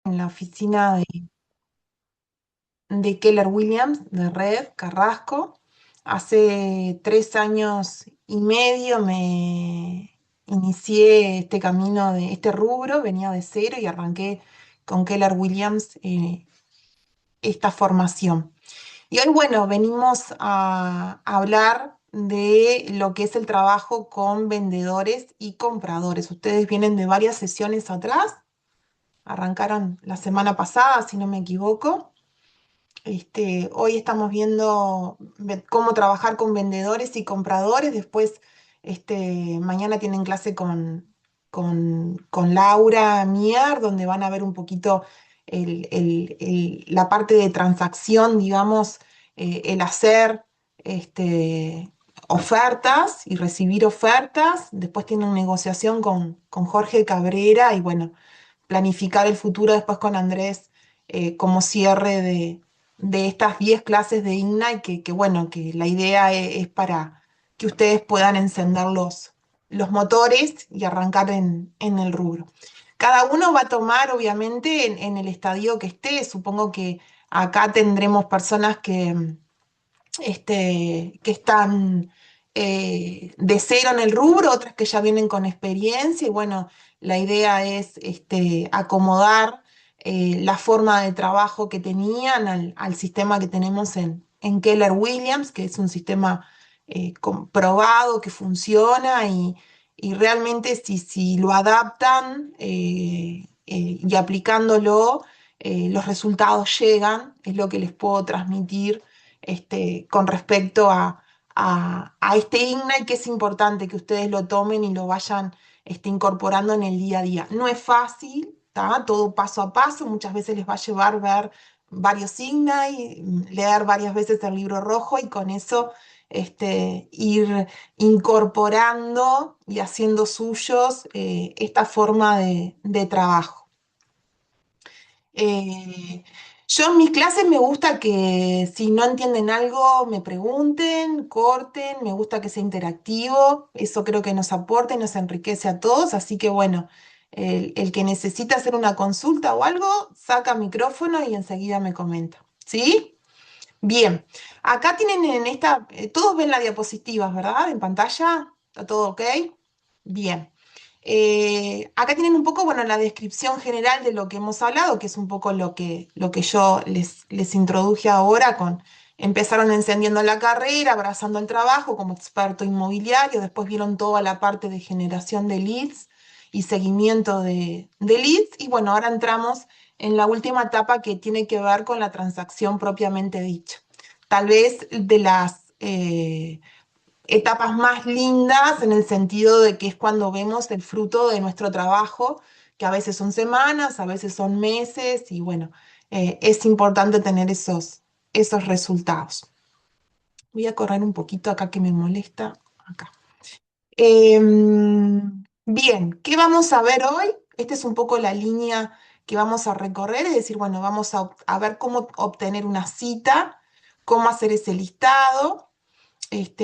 en la oficina de Keller Williams, de Red Carrasco. Hace 3 años y medio me inicié este camino de este rubro, venía de cero y arranqué con Keller Williams esta formación. Y hoy, bueno, venimos a hablar de lo que es el trabajo con vendedores y compradores. Ustedes vienen de varias sesiones atrás, arrancaron la semana pasada, si no me equivoco. Hoy estamos viendo cómo trabajar con vendedores y compradores. Después, mañana tienen clase con Laura Mier, donde van a ver un poquito la parte de transacción, digamos, el hacer ofertas y recibir ofertas. Después tienen negociación con Jorge Cabrera y bueno, planificar el futuro después con Andrés como cierre de estas 10 clases de Ignite, bueno, que la idea es para que ustedes puedan encender los motores y arrancar en el rubro. Cada uno va a tomar, obviamente, en el estadio que esté. Supongo que acá tendremos personas que están de cero en el rubro, otras que ya vienen con experiencia, y bueno, la idea es acomodar la forma de trabajo que tenían al sistema que tenemos en Keller Williams, que es un sistema comprobado, que funciona y realmente si lo adaptan y aplicándolo, los resultados llegan, es lo que les puedo transmitir con respecto a este Ignite, que es importante que ustedes lo tomen y lo vayan incorporando en el día a día. No es fácil, ¿tá? Todo paso a paso, muchas veces les va a llevar ver varios Ignite, leer varias veces el libro rojo y con eso ir incorporando y haciendo suyos esta forma de trabajo. Eh, yo en mis clases me gusta que si no entienden algo me pregunten, corten, me gusta que sea interactivo, eso creo que nos aporta y nos enriquece a todos, así que bueno, el que necesita hacer una consulta o algo, saca micrófono y enseguida me comenta. ¿Sí? Bien, acá tienen todos ven la diapositiva, ¿verdad? En pantalla, ¿está todo ok? Bien. Acá tienen un poco, bueno, la descripción general de lo que hemos hablado, que es un poco lo que yo les introduje ahora empezaron encendiendo la carrera, abrazando el trabajo como experto inmobiliario, después vieron toda la parte de generación de leads y seguimiento de leads, y bueno, ahora entramos en la última etapa que tiene que ver con la transacción propiamente dicha. Tal vez de las etapas más lindas en el sentido de que es cuando vemos el fruto de nuestro trabajo, que a veces son semanas, a veces son meses, y bueno, es importante tener esos resultados. Voy a correr un poquito acá que me molesta. Acá. Bien, ¿qué vamos a ver hoy? Esta es un poco la línea que vamos a recorrer, es decir, bueno, vamos a ver cómo obtener una cita, cómo hacer ese listado,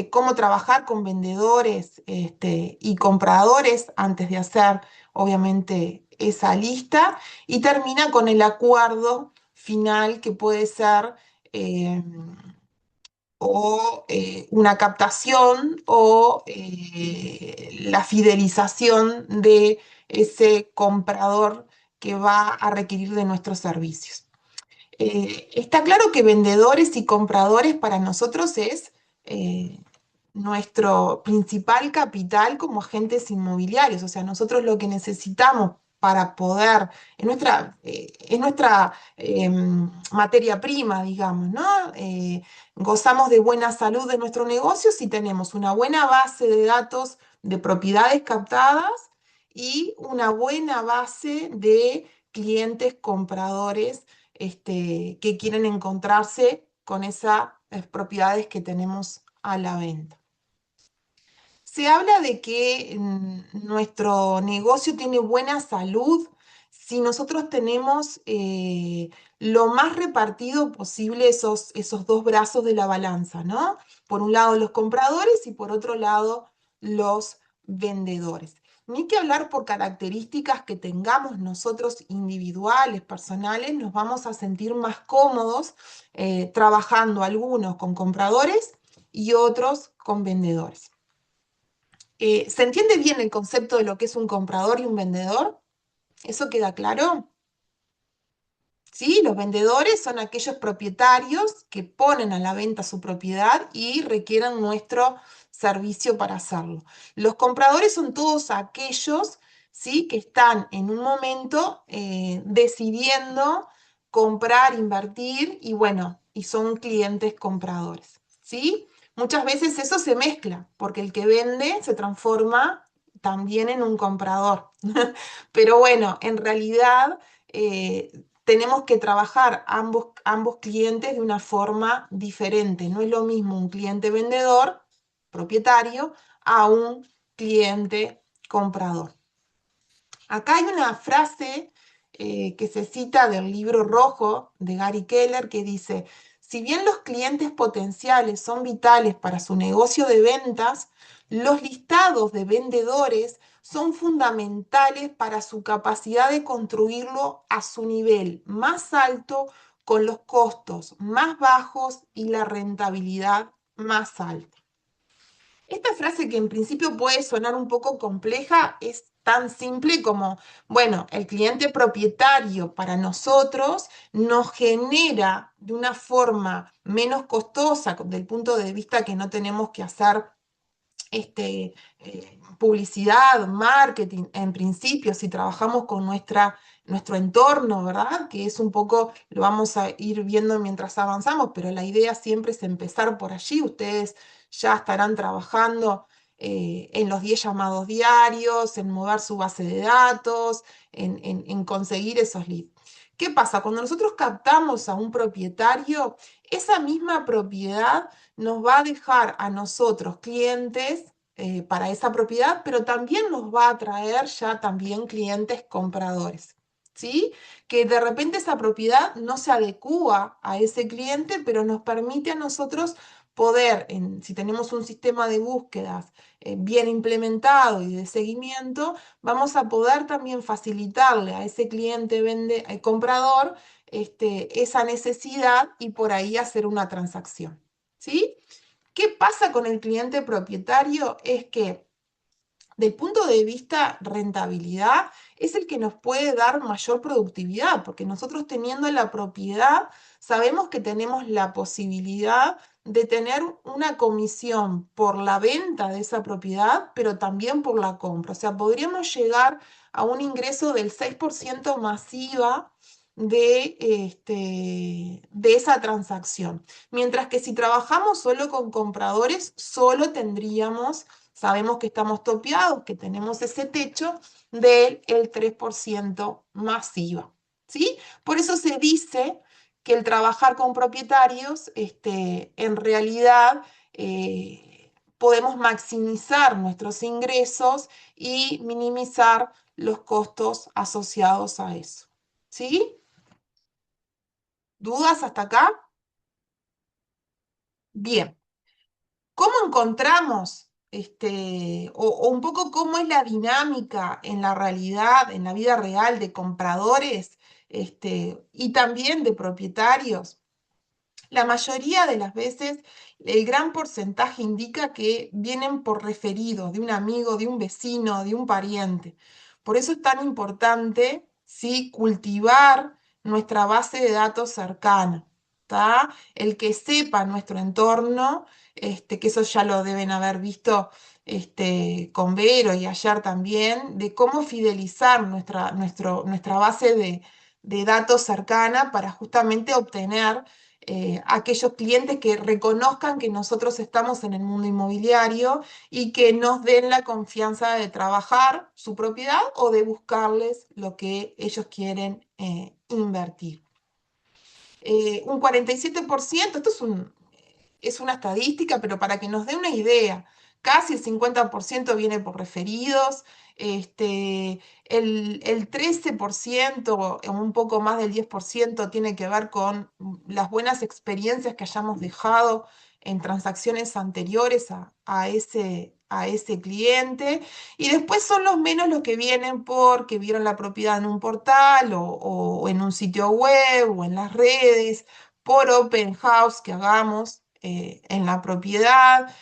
cómo trabajar con vendedores y compradores antes de hacer, obviamente, esa lista, y termina con el acuerdo final que puede ser eh, o una captación o la fidelización de ese comprador que va a requerir de nuestros servicios. Está claro que vendedores y compradores para nosotros es nuestro principal capital como agentes inmobiliarios. O sea, nosotros lo que necesitamos para poder, es nuestra materia prima, digamos, ¿no? Gozamos de buena salud de nuestro negocio si tenemos una buena base de datos de propiedades captadas y una buena base de clientes compradores que quieren encontrarse con esas propiedades que tenemos a la venta. Se habla de que nuestro negocio tiene buena salud si nosotros tenemos lo más repartido posible esos dos brazos de la balanza, ¿no? Por un lado los compradores y por otro lado los vendedores. Ni que hablar por características que tengamos nosotros individuales, personales, nos vamos a sentir más cómodos trabajando algunos con compradores y otros con vendedores. ¿Se entiende bien el concepto de lo que es un comprador y un vendedor? ¿Eso queda claro? ¿Sí? Los vendedores son aquellos propietarios que ponen a la venta su propiedad y requieren nuestro servicio para hacerlo. Los compradores son todos aquellos, ¿sí?, que están en un momento decidiendo comprar, invertir y bueno, y son clientes compradores, ¿sí? Muchas veces eso se mezcla porque el que vende se transforma también en un comprador. Pero bueno, en realidad tenemos que trabajar ambos clientes de una forma diferente. No es lo mismo un cliente vendedor, propietario, a un cliente comprador. Acá hay una frase que se cita del libro rojo de Gary Keller que dice, si bien los clientes potenciales son vitales para su negocio de ventas, los listados de vendedores son fundamentales para su capacidad de construirlo a su nivel más alto con los costos más bajos y la rentabilidad más alta. Esta frase que en principio puede sonar un poco compleja es tan simple como, bueno, el cliente propietario para nosotros nos genera de una forma menos costosa, desde el punto de vista que no tenemos que hacer publicidad, marketing, en principio, si trabajamos con nuestro entorno, ¿verdad? Que es un poco, lo vamos a ir viendo mientras avanzamos, pero la idea siempre es empezar por allí. Ustedes ya estarán trabajando en los 10 llamados diarios, en mover su base de datos, en conseguir esos leads. ¿Qué pasa? Cuando nosotros captamos a un propietario, esa misma propiedad nos va a dejar a nosotros clientes para esa propiedad, pero también nos va a traer ya también clientes compradores, ¿sí? Que de repente esa propiedad no se adecúa a ese cliente, pero nos permite a nosotros poder, si tenemos un sistema de búsquedas bien implementado y de seguimiento, vamos a poder también facilitarle a ese cliente comprador esa necesidad y por ahí hacer una transacción. ¿Sí? ¿Qué pasa con el cliente propietario? Es que del punto de vista rentabilidad es el que nos puede dar mayor productividad, porque nosotros teniendo la propiedad sabemos que tenemos la posibilidad de tener una comisión por la venta de esa propiedad, pero también por la compra. O sea, podríamos llegar a un ingreso del 6% masiva de esa transacción. Mientras que si trabajamos solo con compradores, solo tendríamos, sabemos que estamos topeados, que tenemos ese techo del 3% masiva, ¿sí? Por eso se dice que el trabajar con propietarios, en realidad podemos maximizar nuestros ingresos y minimizar los costos asociados a eso, ¿sí? ¿Dudas hasta acá? Bien. ¿Cómo encontramos, o un poco cómo es la dinámica en la realidad, en la vida real de compradores, y también de propietarios? La mayoría de las veces, el gran porcentaje indica que vienen por referidos de un amigo, de un vecino, de un pariente. Por eso es tan importante, ¿sí?, cultivar nuestra base de datos cercana, ¿tá? El que sepa nuestro entorno, que eso ya lo deben haber visto con Vero y ayer también, de cómo fidelizar nuestra base de datos cercana para justamente obtener aquellos clientes que reconozcan que nosotros estamos en el mundo inmobiliario y que nos den la confianza de trabajar su propiedad o de buscarles lo que ellos quieren invertir. Un 47%, es una estadística, pero para que nos dé una idea, casi el 50% viene por referidos, el 13% o un poco más del 10% tiene que ver con las buenas experiencias que hayamos dejado en transacciones anteriores a a ese cliente. Y después son los menos los que vienen porque vieron la propiedad en un portal o en un sitio web o en las redes, por open house que hagamos en la propiedad,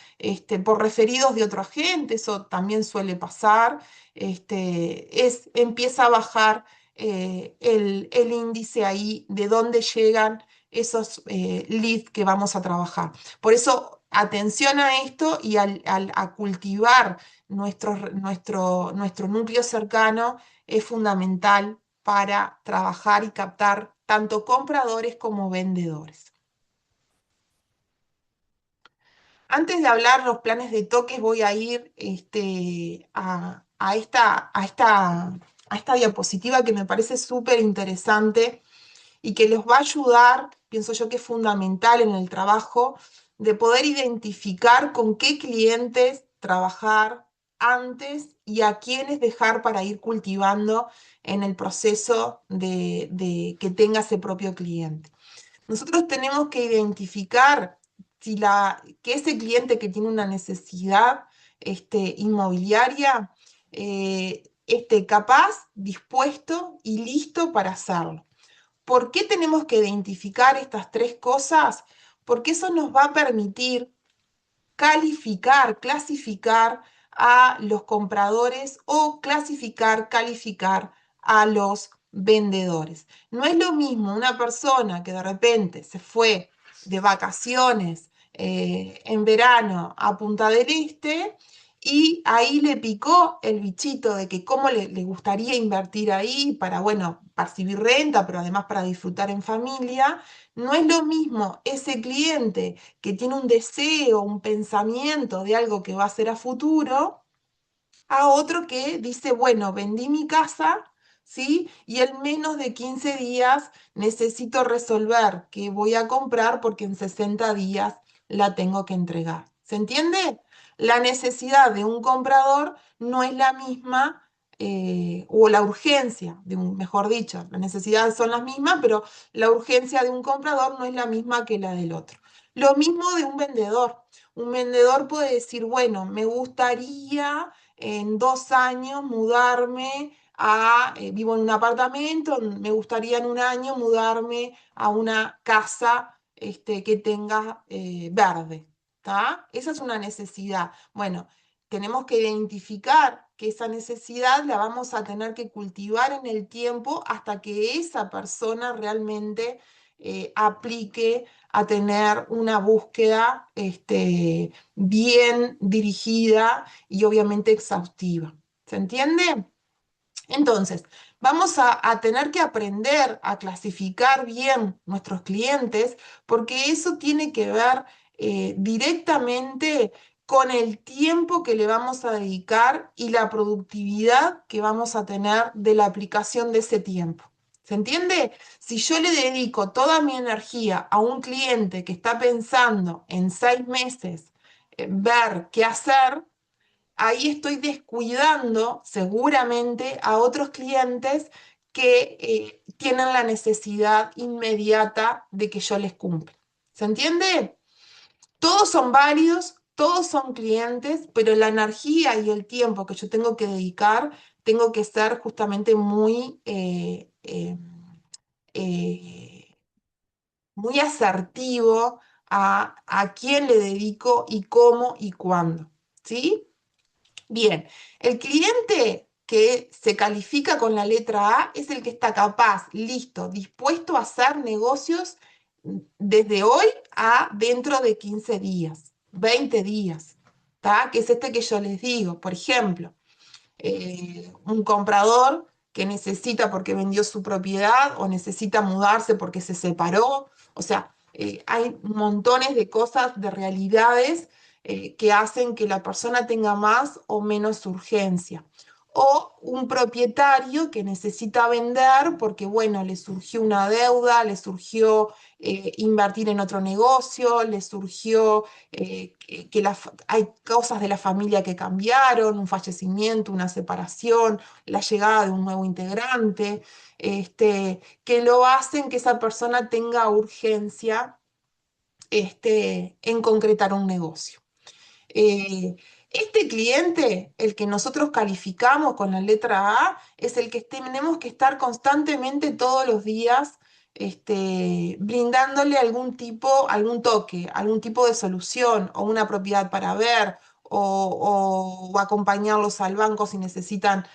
por referidos de otro agente, eso también suele pasar. Empieza a bajar el índice ahí de dónde llegan esos leads que vamos a trabajar. Por eso, atención a esto y a cultivar nuestro núcleo cercano es fundamental para trabajar y captar tanto compradores como vendedores. Antes de hablar los planes de toques, voy a ir a esta diapositiva que me parece súper interesante y que les va a ayudar, pienso yo que es fundamental en el trabajo, de poder identificar con qué clientes trabajar antes y a quiénes dejar para ir cultivando en el proceso de que tenga ese propio cliente. Nosotros tenemos que identificar que ese cliente que tiene una necesidad inmobiliaria esté capaz, dispuesto y listo para hacerlo. ¿Por qué tenemos que identificar estas tres cosas? Porque eso nos va a permitir calificar, clasificar a los compradores o clasificar, calificar a los vendedores. No es lo mismo una persona que de repente se fue de vacaciones en verano a Punta del Este y ahí le picó el bichito de que cómo le gustaría invertir ahí para, bueno, percibir renta, pero además para disfrutar en familia. No es lo mismo ese cliente que tiene un deseo, un pensamiento de algo que va a ser a futuro, a otro que dice, bueno, vendí mi casa, ¿sí? Y en menos de 15 días necesito resolver qué voy a comprar porque en 60 días la tengo que entregar. ¿Se entiende? La necesidad de un comprador no es la misma, o la urgencia, mejor dicho, las necesidades son las mismas, pero la urgencia de un comprador no es la misma que la del otro. Lo mismo de un vendedor. Un vendedor puede decir, bueno, me gustaría en 2 años mudarme vivo en un apartamento, me gustaría en un año mudarme a una casa que tenga verde, ¿tá? Esa es una necesidad. Bueno, tenemos que identificar que esa necesidad la vamos a tener que cultivar en el tiempo hasta que esa persona realmente aplique a tener una búsqueda bien dirigida y obviamente exhaustiva. ¿Se entiende? Entonces, vamos a tener que aprender a clasificar bien nuestros clientes porque eso tiene que ver directamente con el tiempo que le vamos a dedicar y la productividad que vamos a tener de la aplicación de ese tiempo. ¿Se entiende? Si yo le dedico toda mi energía a un cliente que está pensando en 6 meses ver qué hacer, ahí estoy descuidando seguramente a otros clientes que tienen la necesidad inmediata de que yo les cumpla. ¿Se entiende? Todos son válidos, todos son clientes, pero la energía y el tiempo que yo tengo que dedicar, tengo que ser justamente eh, muy asertivo a quién le dedico y cómo y cuándo. ¿Sí? Bien, el cliente que se califica con la letra A es el que está capaz, listo, dispuesto a hacer negocios desde hoy a dentro de 15 días, 20 días, ¿tá? Que es este que yo les digo. Por ejemplo, un comprador que necesita porque vendió su propiedad o necesita mudarse porque se separó. O sea, hay montones de cosas, de realidades que hacen que la persona tenga más o menos urgencia. O un propietario que necesita vender porque, bueno, le surgió una deuda, le surgió invertir en otro negocio, le surgió hay cosas de la familia que cambiaron, un fallecimiento, una separación, la llegada de un nuevo integrante, que lo hacen que esa persona tenga urgencia en concretar un negocio. Eh, Este cliente, el que nosotros calificamos con la letra A, es el que tenemos que estar constantemente todos los días brindándole algún tipo, algún toque, algún tipo de solución o una propiedad para ver o acompañarlos al banco si necesitan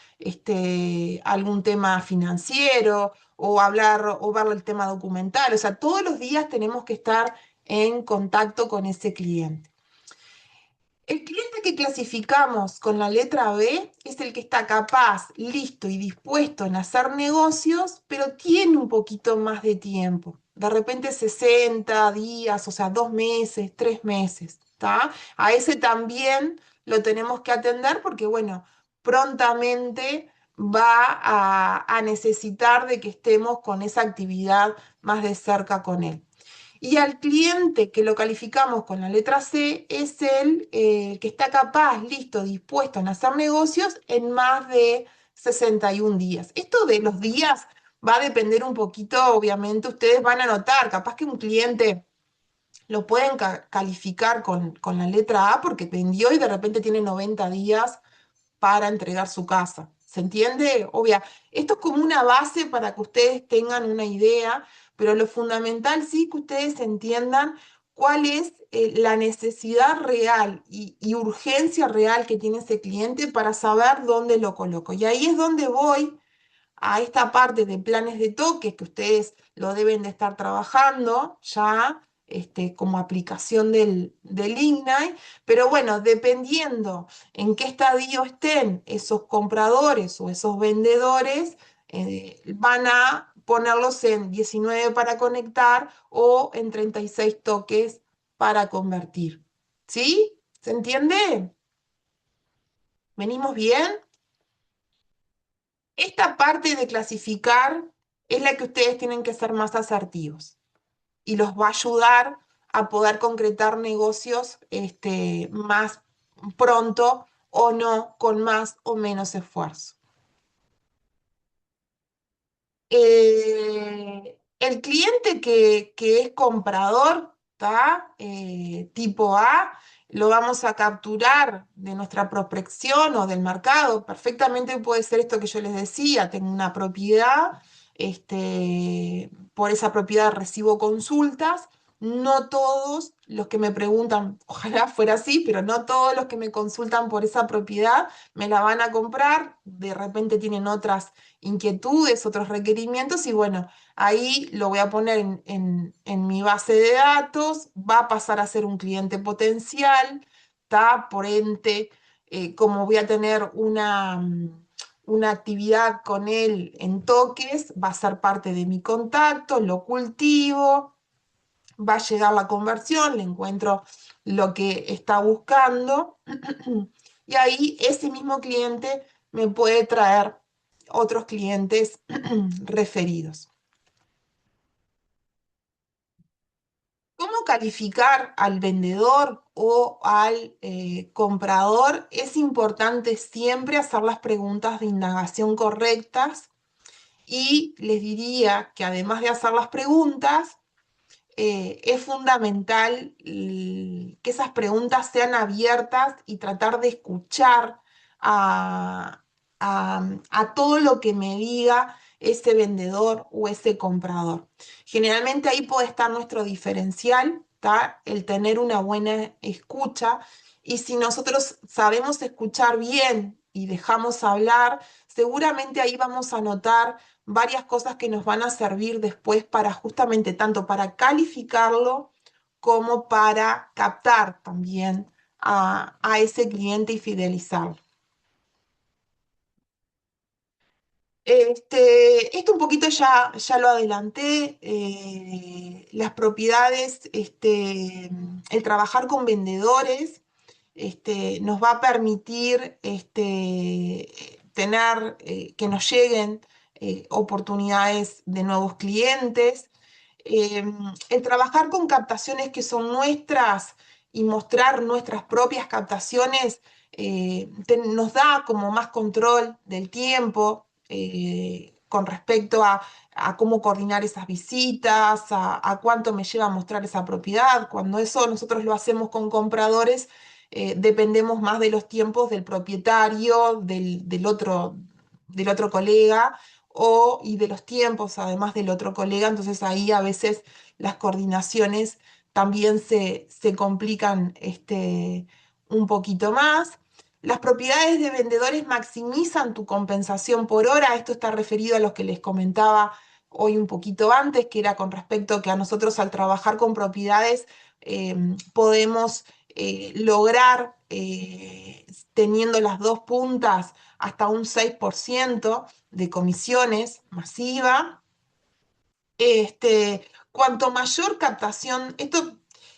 algún tema financiero o hablar o ver el tema documental. O sea, todos los días tenemos que estar en contacto con ese cliente. El cliente que clasificamos con la letra B es el que está capaz, listo y dispuesto en hacer negocios, pero tiene un poquito más de tiempo. De repente 60 días, o sea, 2 meses, 3 meses, ¿está? A ese también lo tenemos que atender porque, bueno, prontamente va a necesitar de que estemos con esa actividad más de cerca con él. Y al cliente que lo calificamos con la letra C es el que está capaz, listo, dispuesto en hacer negocios en más de 61 días. Esto de los días va a depender un poquito, obviamente, ustedes van a notar, capaz que un cliente lo pueden calificar con la letra A porque vendió y de repente tiene 90 días para entregar su casa. ¿Se entiende? Obvia, esto es como una base para que ustedes tengan una idea, pero lo fundamental sí que ustedes entiendan cuál es la necesidad real y urgencia real que tiene ese cliente para saber dónde lo coloco. Y ahí es donde voy a esta parte de planes de toques que ustedes lo deben de estar trabajando ya como aplicación del Ignite, pero bueno, dependiendo en qué estadio estén esos compradores o esos vendedores, van a ponerlos en 19 para conectar o en 36 toques para convertir. ¿Sí? ¿Se entiende? ¿Venimos bien? Esta parte de clasificar es la que ustedes tienen que ser más asertivos y los va a ayudar a poder concretar negocios más pronto o no, con más o menos esfuerzo. El cliente que es comprador, ¿tá? Tipo A, lo vamos a capturar de nuestra prospección o del mercado. Perfectamente puede ser esto que yo les decía, tengo una propiedad, por esa propiedad recibo consultas. No todos los que me preguntan, ojalá fuera así, pero no todos los que me consultan por esa propiedad me la van a comprar. De repente tienen otras inquietudes, otros requerimientos y bueno, ahí lo voy a poner en mi base de datos, va a pasar a ser un cliente potencial, ¿tá? Por ente, como voy a tener una actividad con él en toques, va a ser parte de mi contacto, lo cultivo, va a llegar la conversión, le encuentro lo que está buscando y ahí ese mismo cliente me puede traer otros clientes referidos. ¿Cómo calificar al vendedor o al comprador? Es importante siempre hacer las preguntas de indagación correctas y les diría que además de hacer las preguntas, es fundamental que esas preguntas sean abiertas y tratar de escuchar a, a todo lo que me diga ese vendedor o ese comprador. Generalmente ahí puede estar nuestro diferencial, ¿tá? El tener una buena escucha. Y si nosotros sabemos escuchar bien y dejamos hablar, seguramente ahí vamos a notar varias cosas que nos van a servir después para justamente tanto para calificarlo como para captar también a ese cliente y fidelizarlo. Esto un poquito ya lo adelanté, las propiedades, el trabajar con vendedores, nos va a permitir tener, que nos lleguen oportunidades de nuevos clientes. El trabajar con captaciones que son nuestras y mostrar nuestras propias captaciones nos da como más control del tiempo con respecto a cómo coordinar esas visitas, a cuánto me lleva a mostrar esa propiedad. Cuando eso nosotros lo hacemos con compradores, dependemos más de los tiempos del propietario, del otro colega, y de los tiempos además del otro colega, entonces ahí a veces las coordinaciones también se complican un poquito más. Las propiedades de vendedores maximizan tu compensación por hora. Esto está referido a lo que les comentaba hoy un poquito antes, que era con respecto a que a nosotros al trabajar con propiedades podemos lograr, teniendo las dos puntas, hasta un 6% de comisiones masiva. Cuanto mayor captación, esto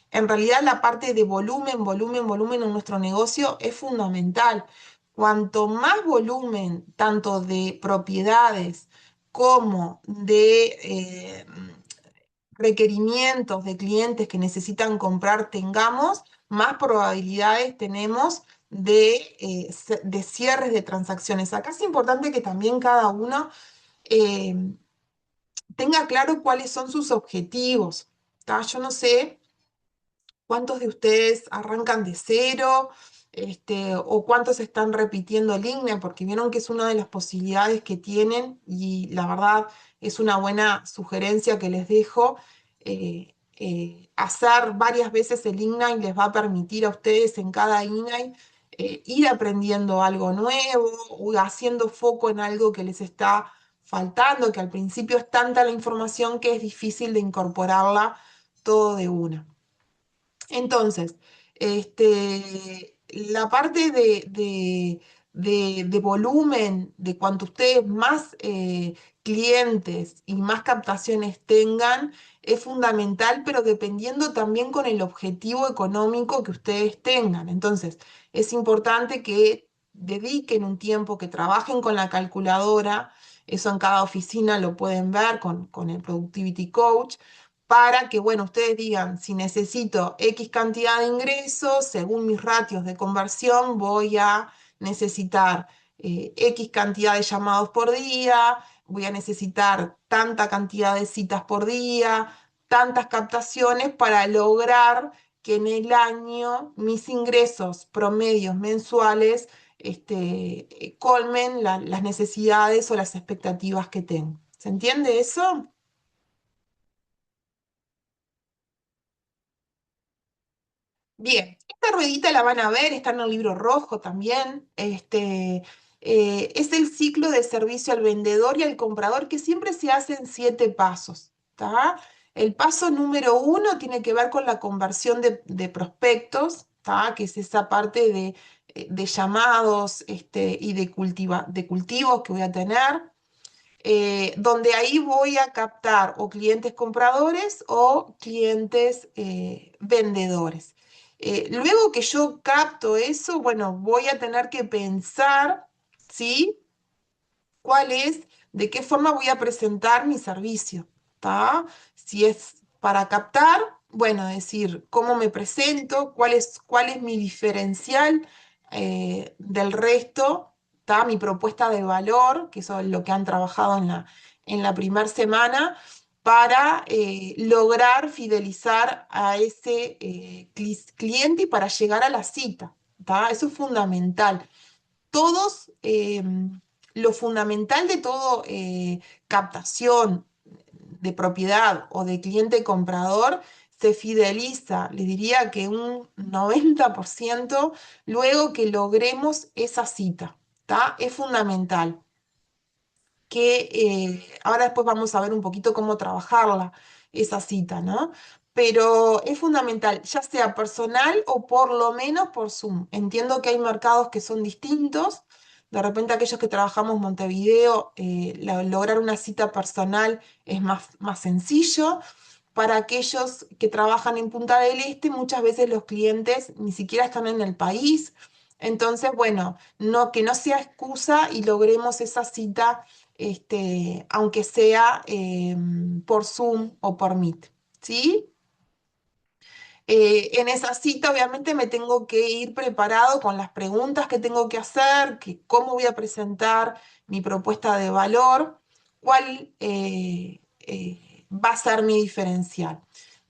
en realidad la parte de volumen, volumen, volumen en nuestro negocio es fundamental. Cuanto más volumen, tanto de propiedades como de requerimientos de clientes que necesitan comprar tengamos, más probabilidades tenemos de cierres de transacciones. Acá es importante que también cada uno eh, tenga claro cuáles son sus objetivos. ¿Tá? Yo no sé cuántos de ustedes arrancan de cero, o cuántos están repitiendo el IGNE, porque vieron que es una de las posibilidades que tienen y la verdad es una buena sugerencia que les dejo. Hacer varias veces el IGNAI les va a permitir a ustedes en cada IGNAI ir aprendiendo algo nuevo o haciendo foco en algo que les está faltando, que al principio es tanta la información que es difícil de incorporarla todo de una. Entonces, la parte de volumen, de cuanto ustedes más clientes y más captaciones tengan, es fundamental, pero dependiendo también con el objetivo económico que ustedes tengan. Entonces, es importante que dediquen un tiempo, que trabajen con la calculadora, eso en cada oficina lo pueden ver con el Productivity Coach para que, bueno, ustedes digan, si necesito X cantidad de ingresos, según mis ratios de conversión, voy a necesitar X cantidad de llamados por día, voy a necesitar tanta cantidad de citas por día, tantas captaciones para lograr que en el año mis ingresos promedios mensuales colmen las necesidades o las expectativas que tengo. ¿Se entiende eso? Bien, esta ruedita la van a ver, está en el libro rojo también. Es el ciclo de servicio al vendedor y al comprador que siempre se hace en 7 pasos. ¿Tá? El paso número 1 tiene que ver con la conversión de prospectos, ¿tá? Que es esa parte de llamados y de cultivos que voy a tener, donde ahí voy a captar o clientes compradores o clientes vendedores. Luego que yo capto eso, bueno, voy a tener que pensar, ¿sí? ¿Cuál es, de qué forma voy a presentar mi servicio? ¿Tá? Si es para captar, bueno, decir cómo me presento, cuál es mi diferencial del resto, ¿tá? Mi propuesta de valor, que eso es lo que han trabajado en la primera semana, para lograr fidelizar a ese cliente y para llegar a la cita. ¿Tá? Eso es fundamental. Todos, lo fundamental de todo, captación de propiedad o de cliente comprador, se fideliza, les diría que un 90% luego que logremos esa cita, ¿tá? Es fundamental que ahora después vamos a ver un poquito cómo trabajarla, esa cita, ¿no? Pero es fundamental, ya sea personal o por lo menos por Zoom. Entiendo que hay mercados que son distintos. De repente aquellos que trabajamos en Montevideo, lograr una cita personal es más sencillo. Para aquellos que trabajan en Punta del Este, muchas veces los clientes ni siquiera están en el país. Entonces, bueno, no, que no sea excusa y logremos esa cita, aunque sea por Zoom o por Meet, ¿sí? En esa cita, obviamente, me tengo que ir preparado con las preguntas que tengo que hacer, cómo voy a presentar mi propuesta de valor, cuál va a ser mi diferencial.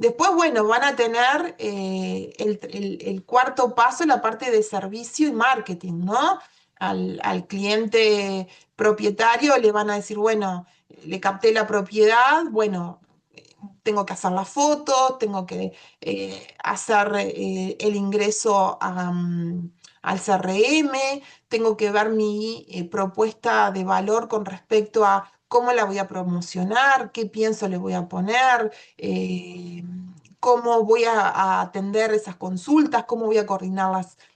Después, bueno, van a tener el cuarto paso, la parte de servicio y marketing, ¿no? Al cliente propietario le van a decir, bueno, le capté la propiedad, bueno, tengo que hacer la foto, tengo que hacer el ingreso al CRM, tengo que ver mi propuesta de valor con respecto a cómo la voy a promocionar, qué pienso le voy a poner, eh, cómo voy a atender esas consultas, cómo voy a coordinar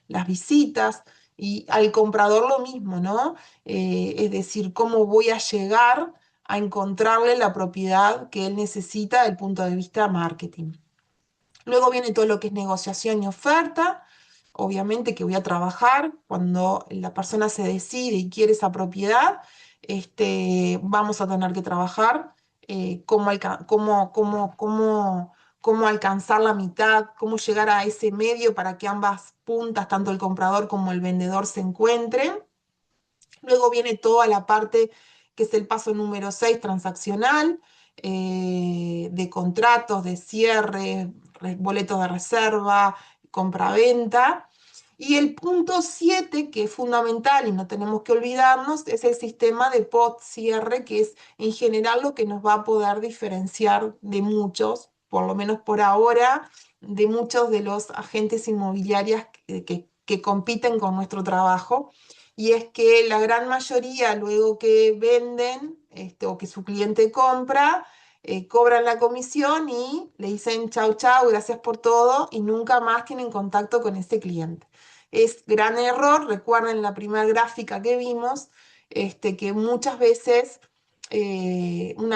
las visitas. Y al comprador lo mismo, ¿no? Es decir, cómo voy a llegar a encontrarle la propiedad que él necesita desde el punto de vista marketing. Luego viene todo lo que es negociación y oferta. Obviamente que voy a trabajar cuando la persona se decide y quiere esa propiedad, vamos a tener que trabajar cómo alcanzar la mitad, cómo llegar a ese medio para que ambas puntas, tanto el comprador como el vendedor, se encuentren. Luego viene toda la parte que es el paso número 6 transaccional, de contratos, de cierre, boletos de reserva, compra-venta. Y el punto 7 que es fundamental y no tenemos que olvidarnos, es el sistema de POT-cierre, que es en general lo que nos va a poder diferenciar de muchos, por lo menos por ahora, de muchos de los agentes inmobiliarios que compiten con nuestro trabajo, y es que la gran mayoría, luego que venden o que su cliente compra, cobran la comisión y le dicen chau, chau, gracias por todo, y nunca más tienen contacto con ese cliente. Es gran error, recuerden la primera gráfica que vimos, que muchas veces un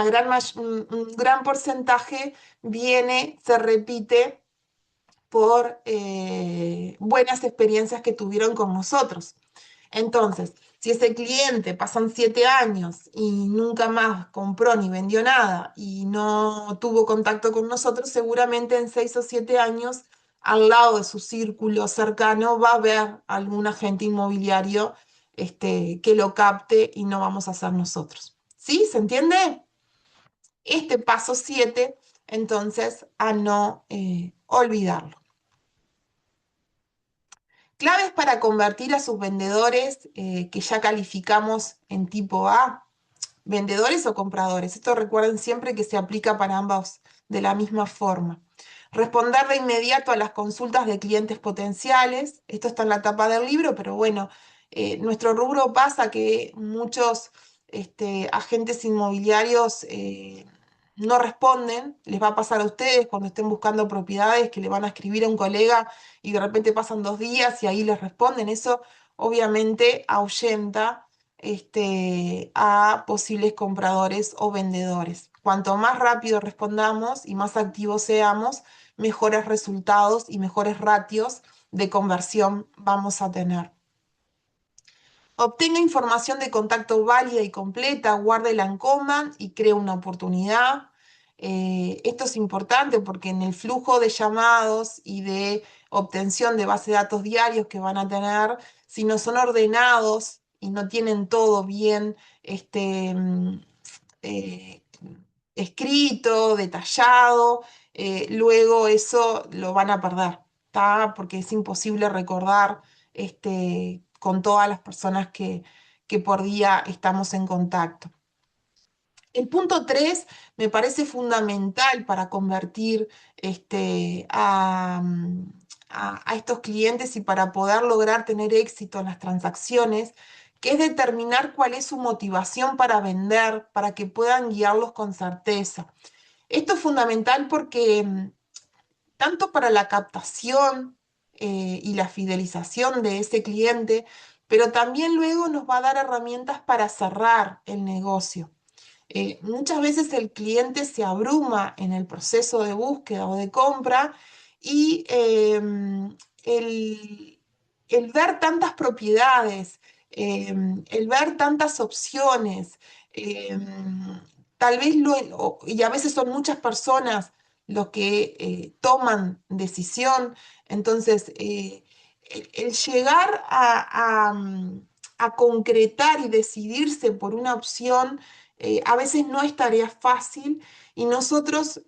gran porcentaje se repite por buenas experiencias que tuvieron con nosotros. Entonces, si ese cliente pasan 7 años y nunca más compró ni vendió nada y no tuvo contacto con nosotros, seguramente en 6 o 7 años, al lado de su círculo cercano, va a haber algún agente inmobiliario que lo capte y no vamos a ser nosotros. ¿Sí? ¿Se entiende? Este paso 7, entonces, a no olvidarlo. Claves para convertir a sus vendedores que ya calificamos en tipo A, vendedores o compradores. Esto recuerden siempre que se aplica para ambos de la misma forma. Responder de inmediato a las consultas de clientes potenciales. Esto está en la tapa del libro, pero bueno, nuestro rubro pasa que muchos agentes inmobiliarios no responden. Les va a pasar a ustedes cuando estén buscando propiedades que le van a escribir a un colega y de repente pasan 2 días y ahí les responden. Eso obviamente ahuyenta a posibles compradores o vendedores. Cuanto más rápido respondamos y más activos seamos, mejores resultados y mejores ratios de conversión vamos a tener. Obtenga información de contacto válida y completa, guárdela en coma y cree una oportunidad. Esto es importante porque en el flujo de llamados y de obtención de base de datos diarios que van a tener, si no son ordenados y no tienen todo bien eh, escrito, detallado, luego eso lo van a perder, ¿tá? Porque es imposible recordar con todas las personas que por día estamos en contacto. El punto 3 me parece fundamental para convertir a estos clientes y para poder lograr tener éxito en las transacciones, que es determinar cuál es su motivación para vender, para que puedan guiarlos con certeza. Esto es fundamental porque tanto para la captación y la fidelización de ese cliente, pero también luego nos va a dar herramientas para cerrar el negocio. Muchas veces el cliente se abruma en el proceso de búsqueda o de compra y el, el ver tantas propiedades, el ver tantas opciones, tal vez y a veces son muchas personas los que toman decisión, entonces el llegar a concretar y decidirse por una opción a veces no es tarea fácil y nosotros,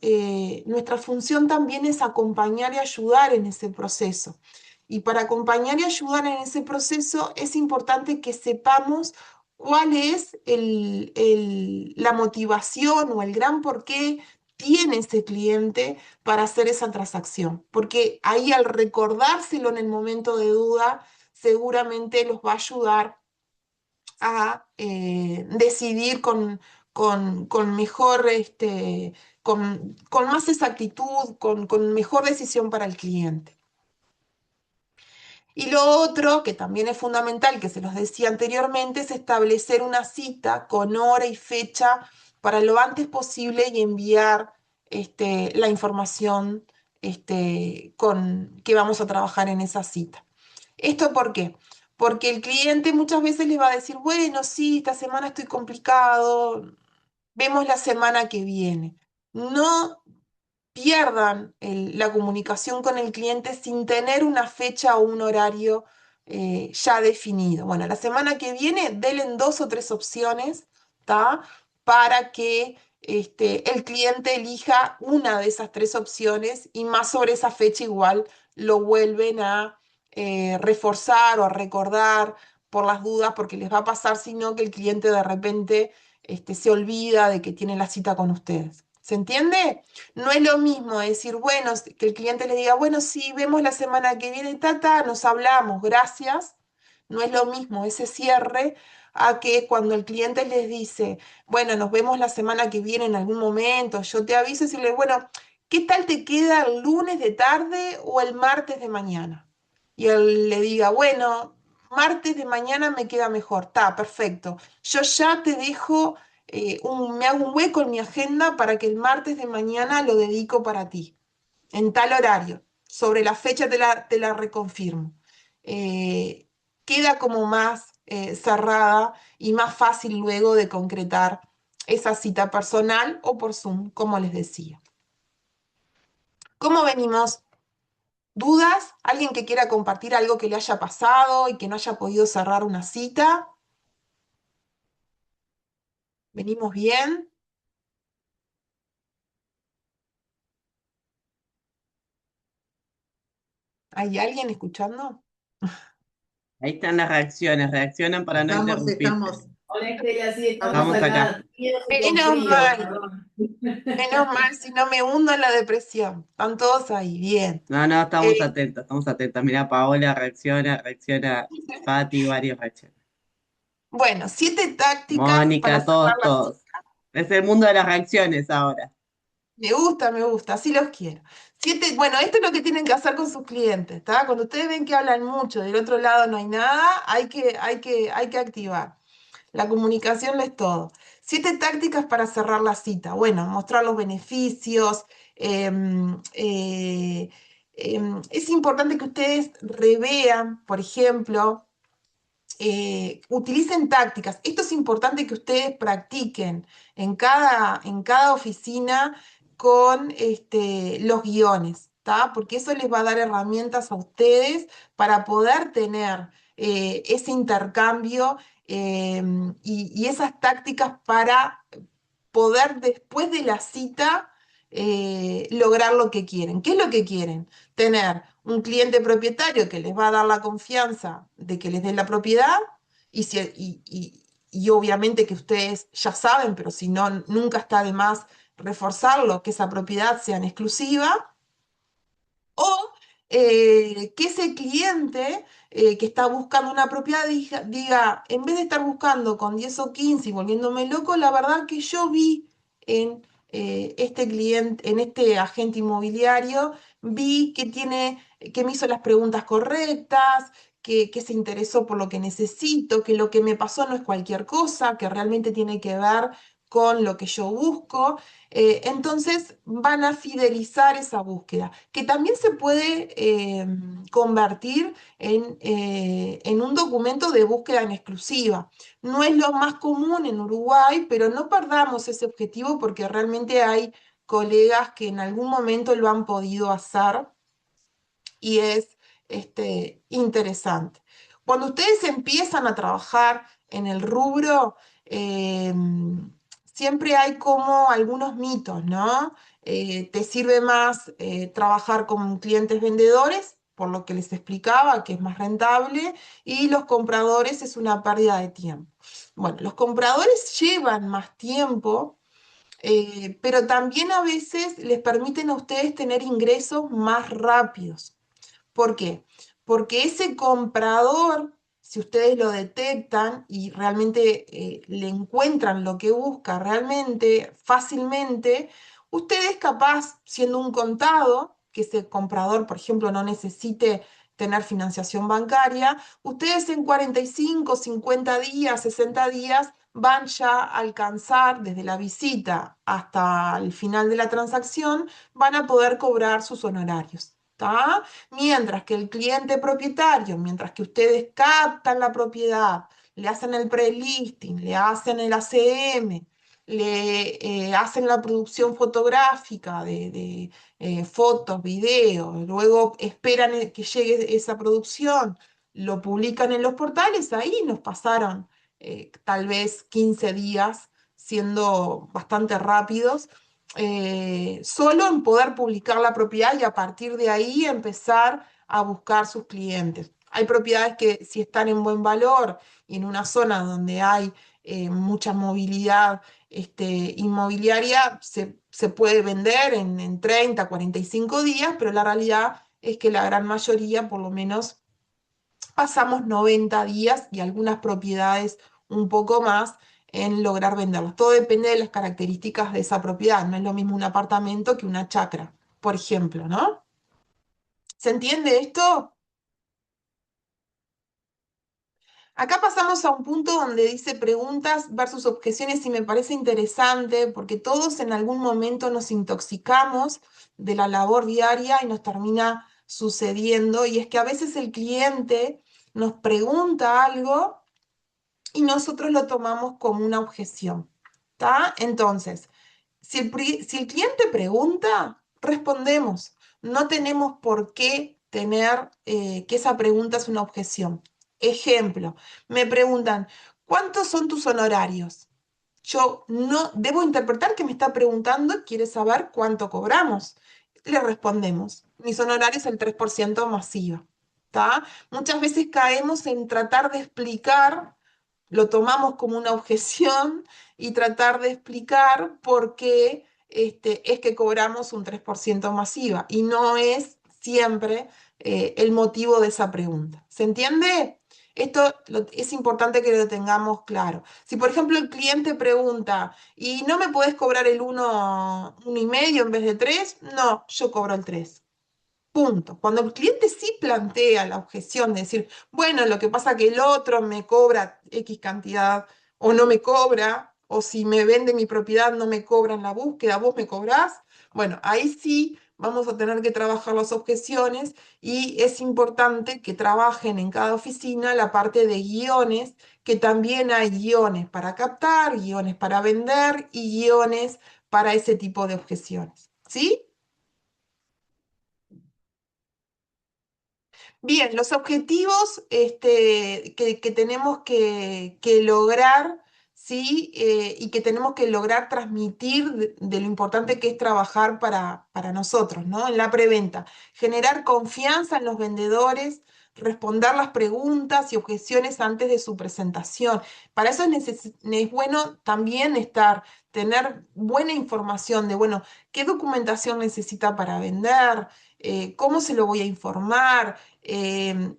nuestra función también es acompañar y ayudar en ese proceso. Y para acompañar y ayudar en ese proceso es importante que sepamos cuál es la motivación o el gran porqué tiene ese cliente para hacer esa transacción. Porque ahí al recordárselo en el momento de duda, seguramente los va a ayudar a decidir con mejor, con más exactitud, con mejor decisión para el cliente. Y lo otro, que también es fundamental, que se los decía anteriormente, es establecer una cita con hora y fecha para lo antes posible y enviar la información que vamos a trabajar en esa cita. ¿Esto por qué? Porque el cliente muchas veces les va a decir, bueno, sí, esta semana estoy complicado, vemos la semana que viene. No pierdan la comunicación con el cliente sin tener una fecha o un horario ya definido. Bueno, la semana que viene, denle dos o tres opciones, ¿tá? Para que el cliente elija una de esas tres opciones y más sobre esa fecha igual lo vuelven a reforzar o a recordar por las dudas, porque les va a pasar, sino que el cliente de repente se olvida de que tiene la cita con ustedes. ¿Se entiende? No es lo mismo decir, bueno, que el cliente le diga, bueno, sí, vemos la semana que viene, tata, nos hablamos, gracias. No es lo mismo ese cierre a que cuando el cliente les dice, bueno, nos vemos la semana que viene en algún momento, yo te aviso, decirle, bueno, ¿qué tal te queda el lunes de tarde o el martes de mañana? Y él le diga, bueno, martes de mañana me queda mejor, está, perfecto. Yo ya te dejo me hago un hueco en mi agenda para que el martes de mañana lo dedico para ti, en tal horario. Sobre la fecha te la reconfirmo. Eh, Queda como más cerrada y más fácil luego de concretar esa cita personal o por Zoom, como les decía. ¿Cómo venimos? ¿Dudas? ¿Alguien que quiera compartir algo que le haya pasado y que no haya podido cerrar una cita? ¿Venimos bien? ¿Hay alguien escuchando? Ahí están las reacciones, reaccionan para no interrumpirte. Estamos, hola Estela, sí, estamos Estamos acá. acá, tímidos y con Menos frío, mal. perdón. Menos mal, si no me hundo en la depresión. Están todos ahí, bien. No, no, Eh, estamos atentos, estamos atentos. Mira, Paola reacciona, reacciona Pati, varios reaccionan. bueno, 7 tácticas para Mónica, cerrar todos, la todos. cita. Es el mundo de las reacciones ahora. Me gusta, así los quiero. Bueno, esto es lo que tienen que hacer con sus clientes, ¿está? Cuando ustedes ven que hablan mucho, del otro lado no hay nada, hay que activar. La comunicación es todo. 7 tácticas para cerrar la cita. Bueno, mostrar los beneficios. em, eh, es importante que ustedes revean, por ejemplo, utilicen tácticas. Esto es importante que ustedes practiquen en cada oficina con los guiones, ¿tá? Porque eso les va a dar herramientas a ustedes para poder tener ese intercambio y esas tácticas para poder después de la cita lograr lo que quieren. ¿Qué es lo que quieren? Tener un cliente propietario que les va a dar la confianza de que les den la propiedad y obviamente que ustedes ya saben, pero si no, nunca está de más reforzarlo, que esa propiedad sea en exclusiva o que ese cliente que está buscando una propiedad diga, en vez de estar buscando con 10 o 15 y volviéndome loco, la verdad que yo vi en este cliente, en este agente inmobiliario, vi que me hizo las preguntas correctas, que se interesó por lo que necesito, que lo que me pasó no es cualquier cosa, que realmente tiene que ver con lo que yo busco. Entonces van a fidelizar esa búsqueda, que también se puede convertir en un documento de búsqueda en exclusiva. No es lo más común en Uruguay, pero no perdamos ese objetivo porque realmente hay colegas que en algún momento lo han podido hacer y es interesante. Cuando ustedes empiezan a trabajar en el rubro, siempre hay como algunos mitos, ¿no? Te sirve más trabajar con clientes vendedores, por lo que les explicaba, que es más rentable, y los compradores es una pérdida de tiempo. Bueno, los compradores llevan más tiempo, pero también a veces les permiten a ustedes tener ingresos más rápidos. ¿Por qué? Porque ese comprador, si ustedes lo detectan y realmente le encuentran lo que busca realmente fácilmente, ustedes capaz, siendo un contado, que ese comprador, por ejemplo, no necesite tener financiación bancaria, ustedes en 45, 50 días, 60 días van ya a alcanzar desde la visita hasta el final de la transacción, van a poder cobrar sus honorarios. ¿Tá? Mientras que el cliente propietario, mientras que ustedes captan la propiedad, le hacen el pre-listing, le hacen el ACM, le hacen la producción fotográfica de fotos, videos, luego esperan que llegue esa producción, lo publican en los portales, ahí nos pasaron tal vez 15 días siendo bastante rápidos, solo en poder publicar la propiedad y a partir de ahí empezar a buscar sus clientes. Hay propiedades que si están en buen valor y en una zona donde hay mucha movilidad inmobiliaria, se puede vender en 30, 45 días, pero la realidad es que la gran mayoría, por lo menos, pasamos 90 días y algunas propiedades un poco más en lograr venderlas. Todo depende de las características de esa propiedad. No es lo mismo un apartamento que una chacra, por ejemplo, ¿no? ¿Se entiende esto? Acá pasamos a un punto donde dice preguntas versus objeciones y me parece interesante porque todos en algún momento nos intoxicamos de la labor diaria y nos termina sucediendo y es que a veces el cliente nos pregunta algo y nosotros lo tomamos como una objeción, ¿está? Entonces, si el cliente pregunta, respondemos. No tenemos por qué tener que esa pregunta es una objeción. Ejemplo, me preguntan, ¿cuántos son tus honorarios? Yo no debo interpretar que me está preguntando, quiere saber cuánto cobramos. Le respondemos, mis honorarios el 3% masiva. ¿Tá? Muchas veces caemos en tratar de explicar, lo tomamos como una objeción y tratar de explicar por qué es que cobramos un 3% masiva y no es siempre el motivo de esa pregunta. ¿Se entiende? Esto es importante que lo tengamos claro. Si, por ejemplo, el cliente pregunta, ¿y no me puedes cobrar el 1,5 en vez de 3? No, yo cobro el 3. Punto. Cuando el cliente sí plantea la objeción de decir, bueno, lo que pasa que el otro me cobra X cantidad o no me cobra, o si me vende mi propiedad no me cobran la búsqueda, vos me cobrás, bueno, ahí sí vamos a tener que trabajar las objeciones y es importante que trabajen en cada oficina la parte de guiones, que también hay guiones para captar, guiones para vender y guiones para ese tipo de objeciones. ¿Sí? Bien, los objetivos que tenemos que lograr, ¿sí? Y que tenemos que lograr transmitir de lo importante que es trabajar para nosotros, ¿no? En la preventa, generar confianza en los vendedores, responder las preguntas y objeciones antes de su presentación. Para eso es bueno también tener buena información de, bueno, qué documentación necesita para vender, cómo se lo voy a informar,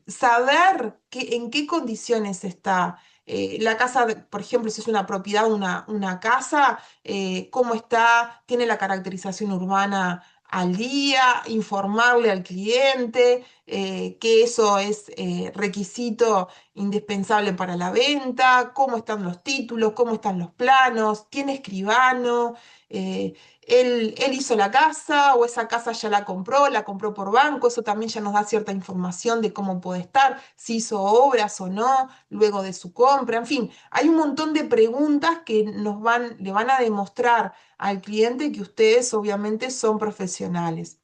saber en qué condiciones está. La casa, por ejemplo, si es una propiedad, una casa, cómo está, tiene la caracterización urbana al día, informarle al cliente que eso es requisito indispensable para la venta, cómo están los títulos, cómo están los planos, tiene escribano, eh, él hizo la casa o esa casa ya la compró por banco, eso también ya nos da cierta información de cómo puede estar, si hizo obras o no, luego de su compra, en fin, hay un montón de preguntas que le van a demostrar al cliente que ustedes obviamente son profesionales.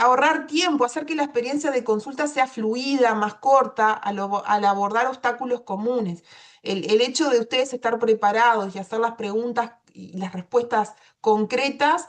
ahorrar tiempo, hacer que la experiencia de consulta sea fluida, más corta, al abordar obstáculos comunes. El hecho de ustedes estar preparados y hacer las preguntas y las respuestas concretas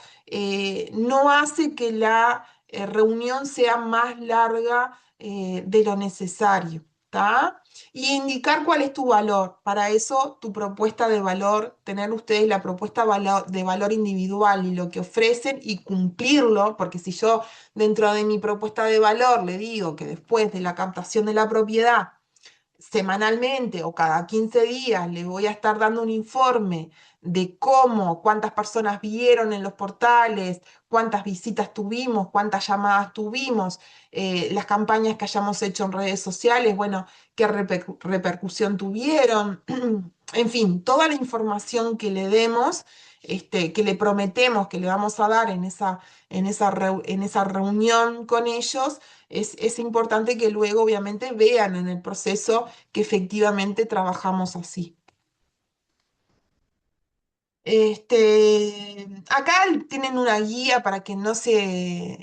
no hace que la reunión sea más larga de lo necesario. ¿Tá? Y indicar cuál es tu valor. Para eso, tu propuesta de valor, tener ustedes la propuesta de valor individual y lo que ofrecen y cumplirlo, porque si yo dentro de mi propuesta de valor le digo que después de la captación de la propiedad, semanalmente o cada 15 días le voy a estar dando un informe de cómo, cuántas personas vieron en los portales, cuántas visitas tuvimos, cuántas llamadas tuvimos, las campañas que hayamos hecho en redes sociales, bueno, qué repercusión tuvieron, en fin, toda la información que le demos, que le prometemos que le vamos a dar en esa reunión con ellos, es importante que luego obviamente vean en el proceso que efectivamente trabajamos así. Acá tienen una guía para que no se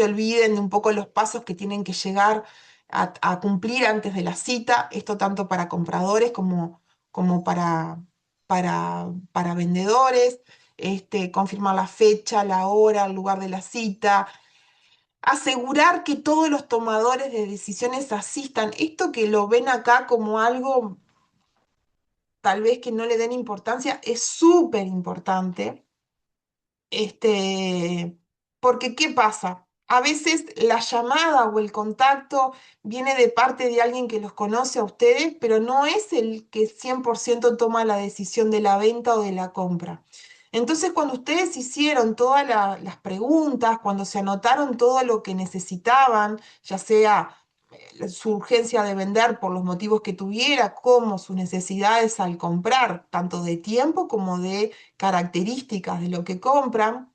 olviden de un poco los pasos que tienen que llegar a cumplir antes de la cita, esto tanto para compradores como para vendedores, confirmar la fecha, la hora, el lugar de la cita, asegurar que todos los tomadores de decisiones asistan. Esto que lo ven acá como algo tal vez que no le den importancia, es súper importante. Porque ¿qué pasa? A veces la llamada o el contacto viene de parte de alguien que los conoce a ustedes, pero no es el que 100% toma la decisión de la venta o de la compra. Entonces, cuando ustedes hicieron todas las preguntas, cuando se anotaron todo lo que necesitaban, ya sea su urgencia de vender por los motivos que tuviera, como sus necesidades al comprar, tanto de tiempo como de características de lo que compran,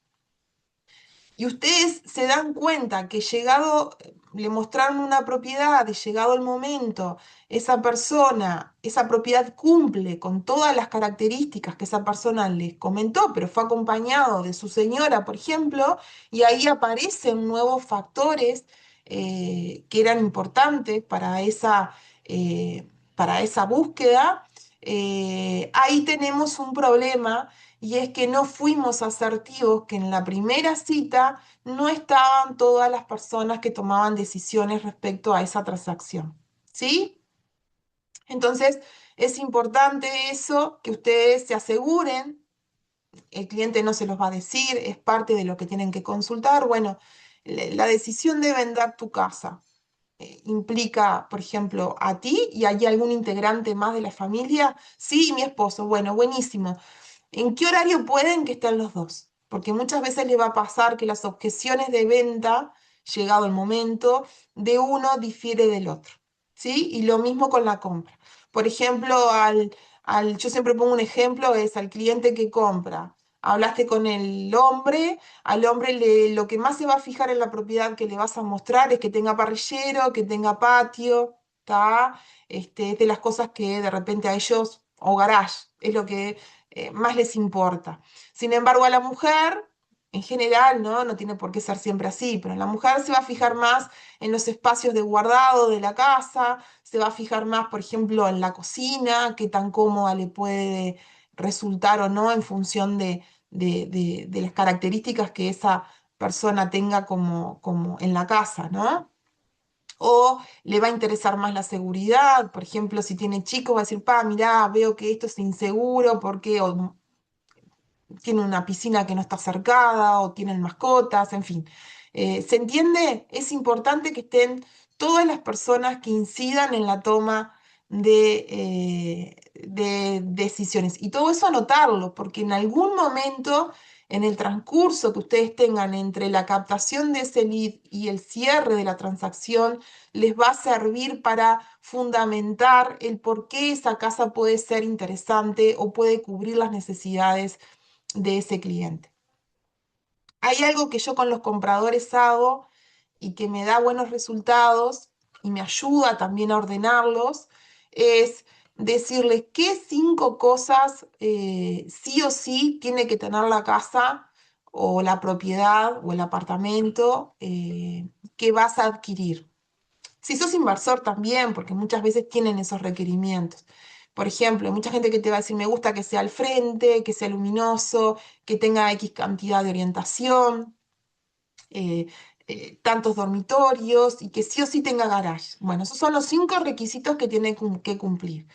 y ustedes se dan cuenta que llegado, le mostraron una propiedad, y llegado el momento, esa persona, esa propiedad cumple con todas las características que esa persona les comentó, pero fue acompañado de su señora, por ejemplo, y ahí aparecen nuevos factores que eran importantes para esa búsqueda. Ahí tenemos un problema y es que no fuimos asertivos, que en la primera cita no estaban todas las personas que tomaban decisiones respecto a esa transacción. ¿Sí? Entonces, es importante eso, que ustedes se aseguren, el cliente no se los va a decir, es parte de lo que tienen que consultar. Bueno, la decisión de vender tu casa implica, por ejemplo, a ti y hay algún integrante más de la familia. Sí, mi esposo. Bueno, buenísimo. ¿En qué horario pueden que estén los dos? Porque muchas veces les va a pasar que las objeciones de venta, llegado el momento, de uno difiere del otro, ¿sí? Y lo mismo con la compra. Por ejemplo, yo siempre pongo un ejemplo, es al cliente que compra. Hablaste con el hombre, al hombre lo que más se va a fijar en la propiedad que le vas a mostrar es que tenga parrillero, que tenga patio, ¿está? Es de las cosas que de repente a ellos, o garage, es lo que más les importa. Sin embargo, a la mujer, en general, ¿no? No tiene por qué ser siempre así, pero la mujer se va a fijar más en los espacios de guardado de la casa, se va a fijar más, por ejemplo, en la cocina, qué tan cómoda le puede resultar o no en función de las características que esa persona tenga como en la casa, ¿no? O le va a interesar más la seguridad, por ejemplo, si tiene chicos, va a decir, pa, mirá, veo que esto es inseguro porque o tienen una piscina que no está cercada o tienen mascotas, en fin. ¿Se entiende? Es importante que estén todas las personas que incidan en la toma de decisiones. Y todo eso anotarlo, porque en algún momento, en el transcurso que ustedes tengan entre la captación de ese lead y el cierre de la transacción, les va a servir para fundamentar el por qué esa casa puede ser interesante o puede cubrir las necesidades de ese cliente. Hay algo que yo con los compradores hago y que me da buenos resultados y me ayuda también a ordenarlos, es decirles qué 5 cosas sí o sí tiene que tener la casa o la propiedad o el apartamento que vas a adquirir. Si sos inversor también, porque muchas veces tienen esos requerimientos. Por ejemplo, hay mucha gente que te va a decir, me gusta que sea al frente, que sea luminoso, que tenga X cantidad de orientación, eh, tantos dormitorios y que sí o sí tenga garage. Bueno, esos son los 5 requisitos que tiene que cumplir.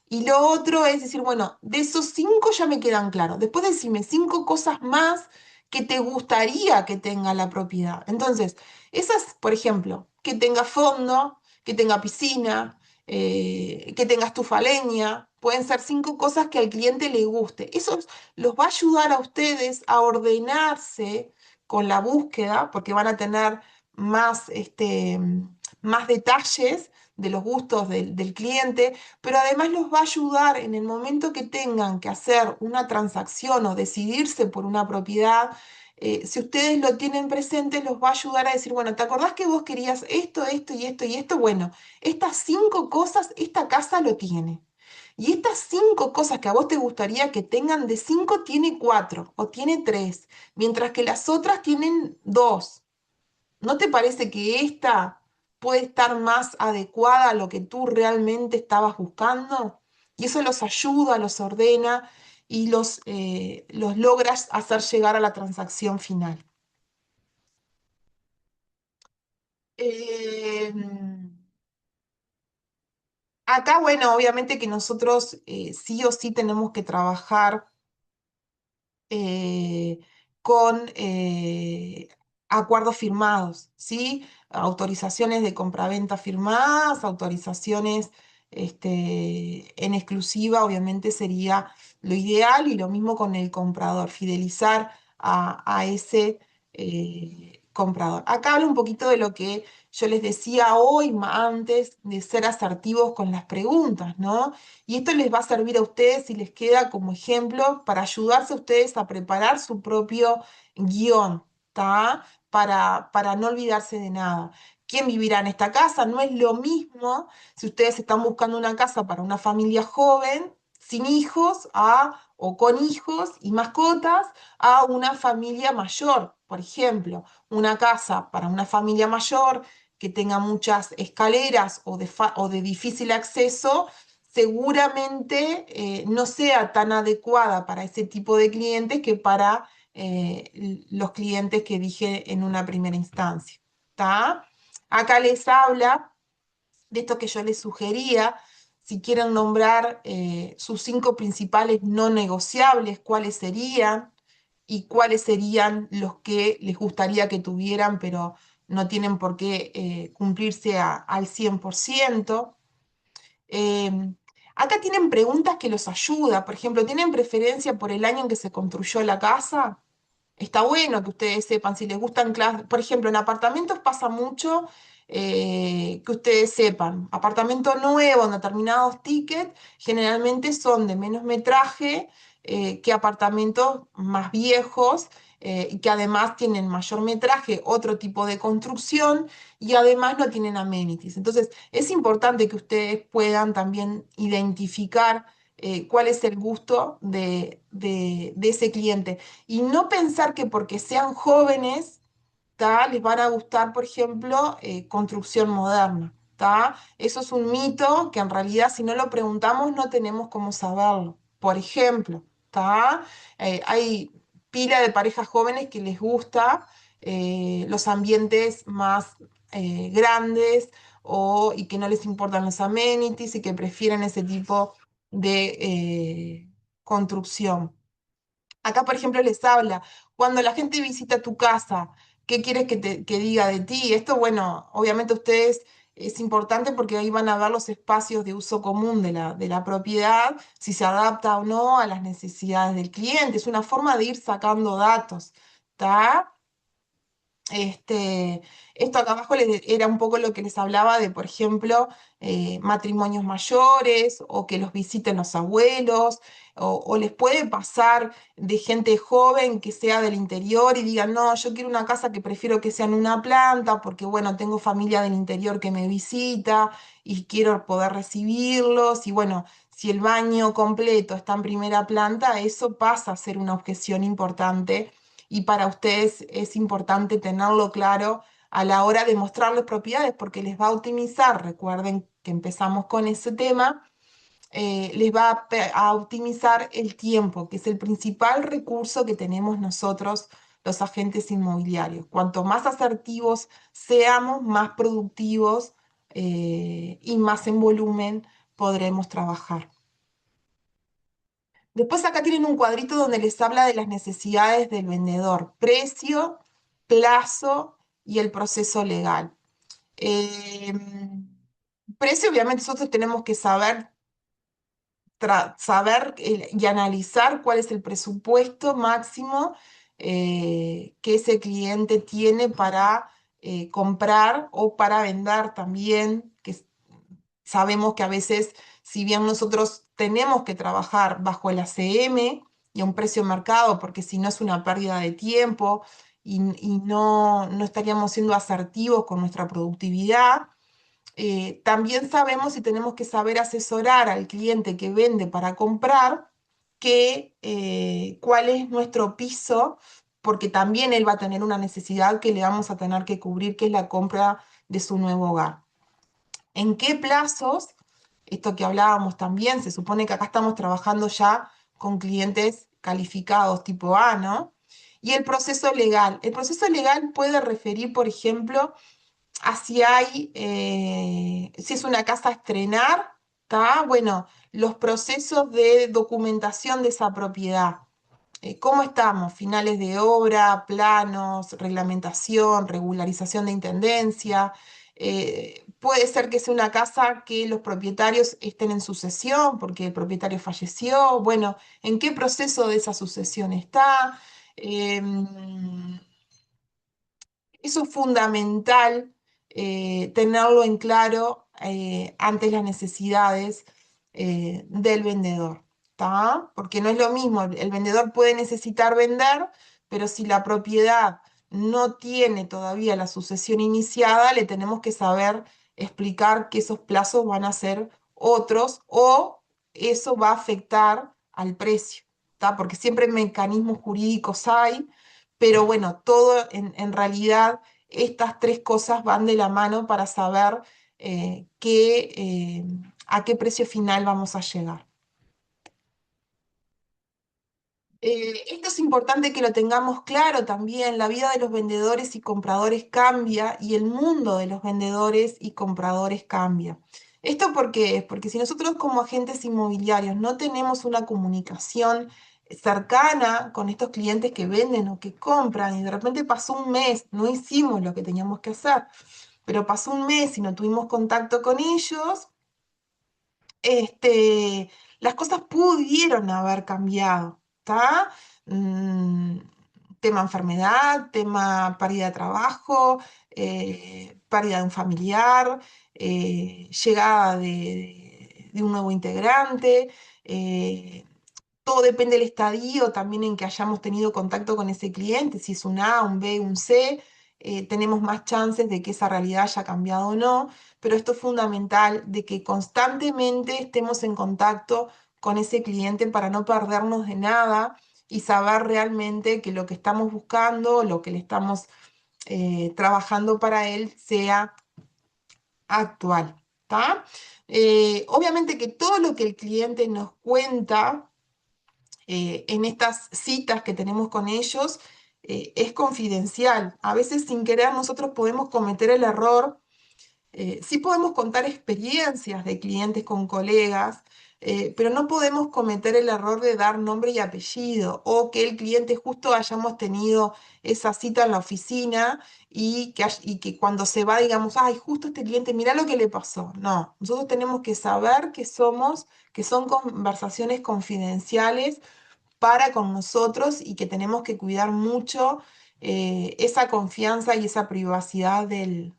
Y lo otro es decir, bueno, de esos 5 ya me quedan claros. Después decime 5 cosas más que te gustaría que tenga la propiedad. Entonces, esas, por ejemplo, que tenga fondo, que tenga piscina, que tenga estufa a leña, pueden ser 5 cosas que al cliente le guste. Eso los va a ayudar a ustedes a ordenarse con la búsqueda, porque van a tener más, más detalles de los gustos del cliente, pero además los va a ayudar en el momento que tengan que hacer una transacción o decidirse por una propiedad. Si ustedes lo tienen presente, los va a ayudar a decir, bueno, ¿te acordás que vos querías esto, esto y esto y esto? Bueno, estas 5 cosas, esta casa lo tiene. Y estas 5 cosas que a vos te gustaría que tengan de 5 tiene 4 o tiene 3, mientras que las otras tienen 2. ¿No te parece que esta puede estar más adecuada a lo que tú realmente estabas buscando? Y eso los ayuda, los ordena y los logras hacer llegar a la transacción final. Eh, Acá, bueno, obviamente que nosotros sí o sí tenemos que trabajar eh, con acuerdos firmados, ¿sí? Autorizaciones de compraventa firmadas, autorizaciones en exclusiva, obviamente sería lo ideal, y lo mismo con el comprador, fidelizar a ese comprador. Acá hablo un poquito de lo que yo les decía hoy, antes de ser asertivos con las preguntas, ¿no? Y esto les va a servir a ustedes y les queda como ejemplo para ayudarse a ustedes a preparar su propio guión, ¿tá? Para no olvidarse de nada. ¿Quién vivirá en esta casa? No es lo mismo si ustedes están buscando una casa para una familia joven, sin hijos, o con hijos y mascotas, a una familia mayor, por ejemplo. Una casa para una familia mayor que tenga muchas escaleras o de difícil acceso seguramente no sea tan adecuada para ese tipo de clientes que para los clientes que dije en una primera instancia. ¿Tá? Acá les habla de esto que yo les sugería, si quieren nombrar sus 5 principales no negociables, cuáles serían y cuáles serían los que les gustaría que tuvieran, pero no tienen por qué cumplirse al 100%. Em, Acá tienen preguntas que los ayuda. Por ejemplo, ¿tienen preferencia por el año en que se construyó la casa? Está bueno que ustedes sepan si les gustan clases. Por ejemplo, en apartamentos pasa mucho que ustedes sepan. Apartamento nuevo en determinados tickets generalmente son de menos metraje que apartamentos más viejos y que además tienen mayor metraje, otro tipo de construcción y además no tienen amenities. Entonces, es importante que ustedes puedan también identificar cuál es el gusto de ese cliente. Y no pensar que porque sean jóvenes, ¿tá? Les van a gustar, por ejemplo, construcción moderna. ¿Tá? Eso es un mito que en realidad si no lo preguntamos no tenemos cómo saberlo. Por ejemplo, ¿tá? Hay pila de parejas jóvenes que les gusta los ambientes más grandes y que no les importan los amenities y que prefieren ese tipo de construcción. Acá, por ejemplo, les habla, cuando la gente visita tu casa, ¿qué quieres que diga de ti? Esto, bueno, obviamente ustedes es importante porque ahí van a ver los espacios de uso común de la propiedad, si se adapta o no a las necesidades del cliente. Es una forma de ir sacando datos, ¿está? Este, Esto acá abajo era un poco lo que les hablaba de, por ejemplo, matrimonios mayores o que los visiten los abuelos, o les puede pasar de gente joven que sea del interior y digan, no, yo quiero una casa que prefiero que sea en una planta porque, bueno, tengo familia del interior que me visita y quiero poder recibirlos y, bueno, si el baño completo está en primera planta, eso pasa a ser una objeción importante y para ustedes es importante tenerlo claro a la hora de mostrarles propiedades porque les va a optimizar. Recuerden que empezamos con ese tema, les va a optimizar el tiempo, que es el principal recurso que tenemos nosotros, los agentes inmobiliarios. Cuanto más asertivos seamos, más productivos y más en volumen podremos trabajar. Después acá tienen un cuadrito donde les habla de las necesidades del vendedor: precio, plazo y el proceso legal. Precio, obviamente nosotros tenemos que saber y analizar cuál es el presupuesto máximo que ese cliente tiene para comprar o para vender también, sabemos que a veces, si bien nosotros tenemos que trabajar bajo el ACM y a un precio de mercado, porque si no es una pérdida de tiempo y no estaríamos siendo asertivos con nuestra productividad, también sabemos y tenemos que saber asesorar al cliente que vende para comprar cuál es nuestro piso, porque también él va a tener una necesidad que le vamos a tener que cubrir, que es la compra de su nuevo hogar. ¿En qué plazos? Esto que hablábamos también, se supone que acá estamos trabajando ya con clientes calificados tipo A, ¿no? Y el proceso legal. El proceso legal puede referir, por ejemplo, a si es una casa a estrenar, ¿está? Bueno, los procesos de documentación de esa propiedad. ¿Cómo estamos? Finales de obra, planos, reglamentación, regularización de intendencia. Puede ser que sea una casa que los propietarios estén en sucesión porque el propietario falleció. Bueno, ¿en qué proceso de esa sucesión está? Em, Eso es fundamental, tenerlo en claro ante las necesidades del vendedor, ¿tá? Porque no es lo mismo, el vendedor puede necesitar vender, pero si la propiedad no tiene todavía la sucesión iniciada, le tenemos que saber explicar que esos plazos van a ser otros o eso va a afectar al precio, ¿tá? Porque siempre mecanismos jurídicos hay, pero bueno, todo en realidad estas tres cosas van de la mano para saber a qué precio final vamos a llegar. Esto es importante que lo tengamos claro también. La vida de los vendedores y compradores cambia y el mundo de los vendedores y compradores cambia. ¿Esto por qué es? Porque si nosotros como agentes inmobiliarios no tenemos una comunicación cercana con estos clientes que venden o que compran y de repente pasó un mes, no hicimos lo que teníamos que hacer, pero pasó un mes y no tuvimos contacto con ellos, este, las cosas pudieron haber cambiado, ¿está? Mm, tema enfermedad, tema pérdida de trabajo, pérdida de un familiar, llegada de un nuevo integrante. Todo depende del estadio también en que hayamos tenido contacto con ese cliente, si es un A, un B, un C, tenemos más chances de que esa realidad haya cambiado o no, pero esto es fundamental de que constantemente estemos en contacto con ese cliente para no perdernos de nada y saber realmente que lo que estamos buscando, lo que le estamos trabajando para él sea actual, ¿tá? Obviamente que todo lo que el cliente nos cuenta en estas citas que tenemos con ellos es confidencial. A veces sin querer nosotros podemos cometer el error, sí podemos contar experiencias de clientes con colegas, pero no podemos cometer el error de dar nombre y apellido o que el cliente justo hayamos tenido esa cita en la oficina y que cuando se va digamos, ay, justo este cliente, mira lo que le pasó. No, nosotros tenemos que saber que son conversaciones confidenciales para con nosotros y que tenemos que cuidar mucho esa confianza y esa privacidad del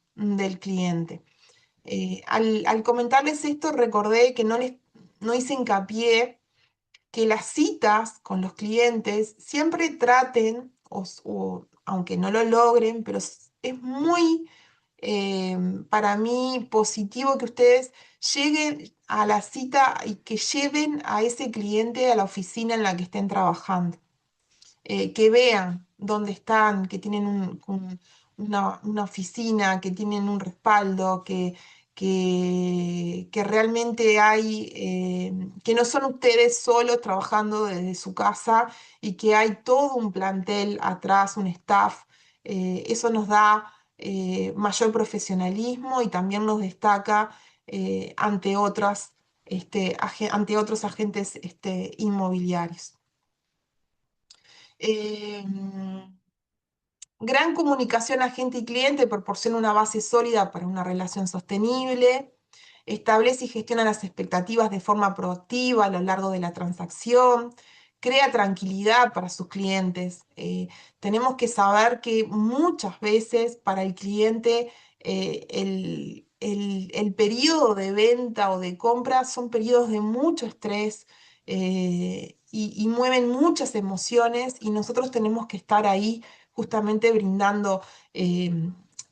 cliente. Al comentarles esto, recordé que no hice hincapié que las citas con los clientes siempre traten, aunque no lo logren, pero es muy para mí positivo que ustedes lleguen a la cita y que lleven a ese cliente a la oficina en la que estén trabajando. que vean dónde están, que tienen una oficina, que tienen un respaldo, que realmente hay, que no son ustedes solos trabajando desde su casa y que hay todo un plantel atrás, un staff. Eso nos da mayor profesionalismo y también nos destaca ante ante otros agentes inmobiliarios. Em, Gran comunicación agente y cliente proporciona una base sólida para una relación sostenible. Establece y gestiona las expectativas de forma proactiva a lo largo de la transacción. Crea tranquilidad para sus clientes. Tenemos que saber que muchas veces para el cliente el periodo de venta o de compra son periodos de mucho estrés y mueven muchas emociones y nosotros tenemos que estar ahí justamente brindando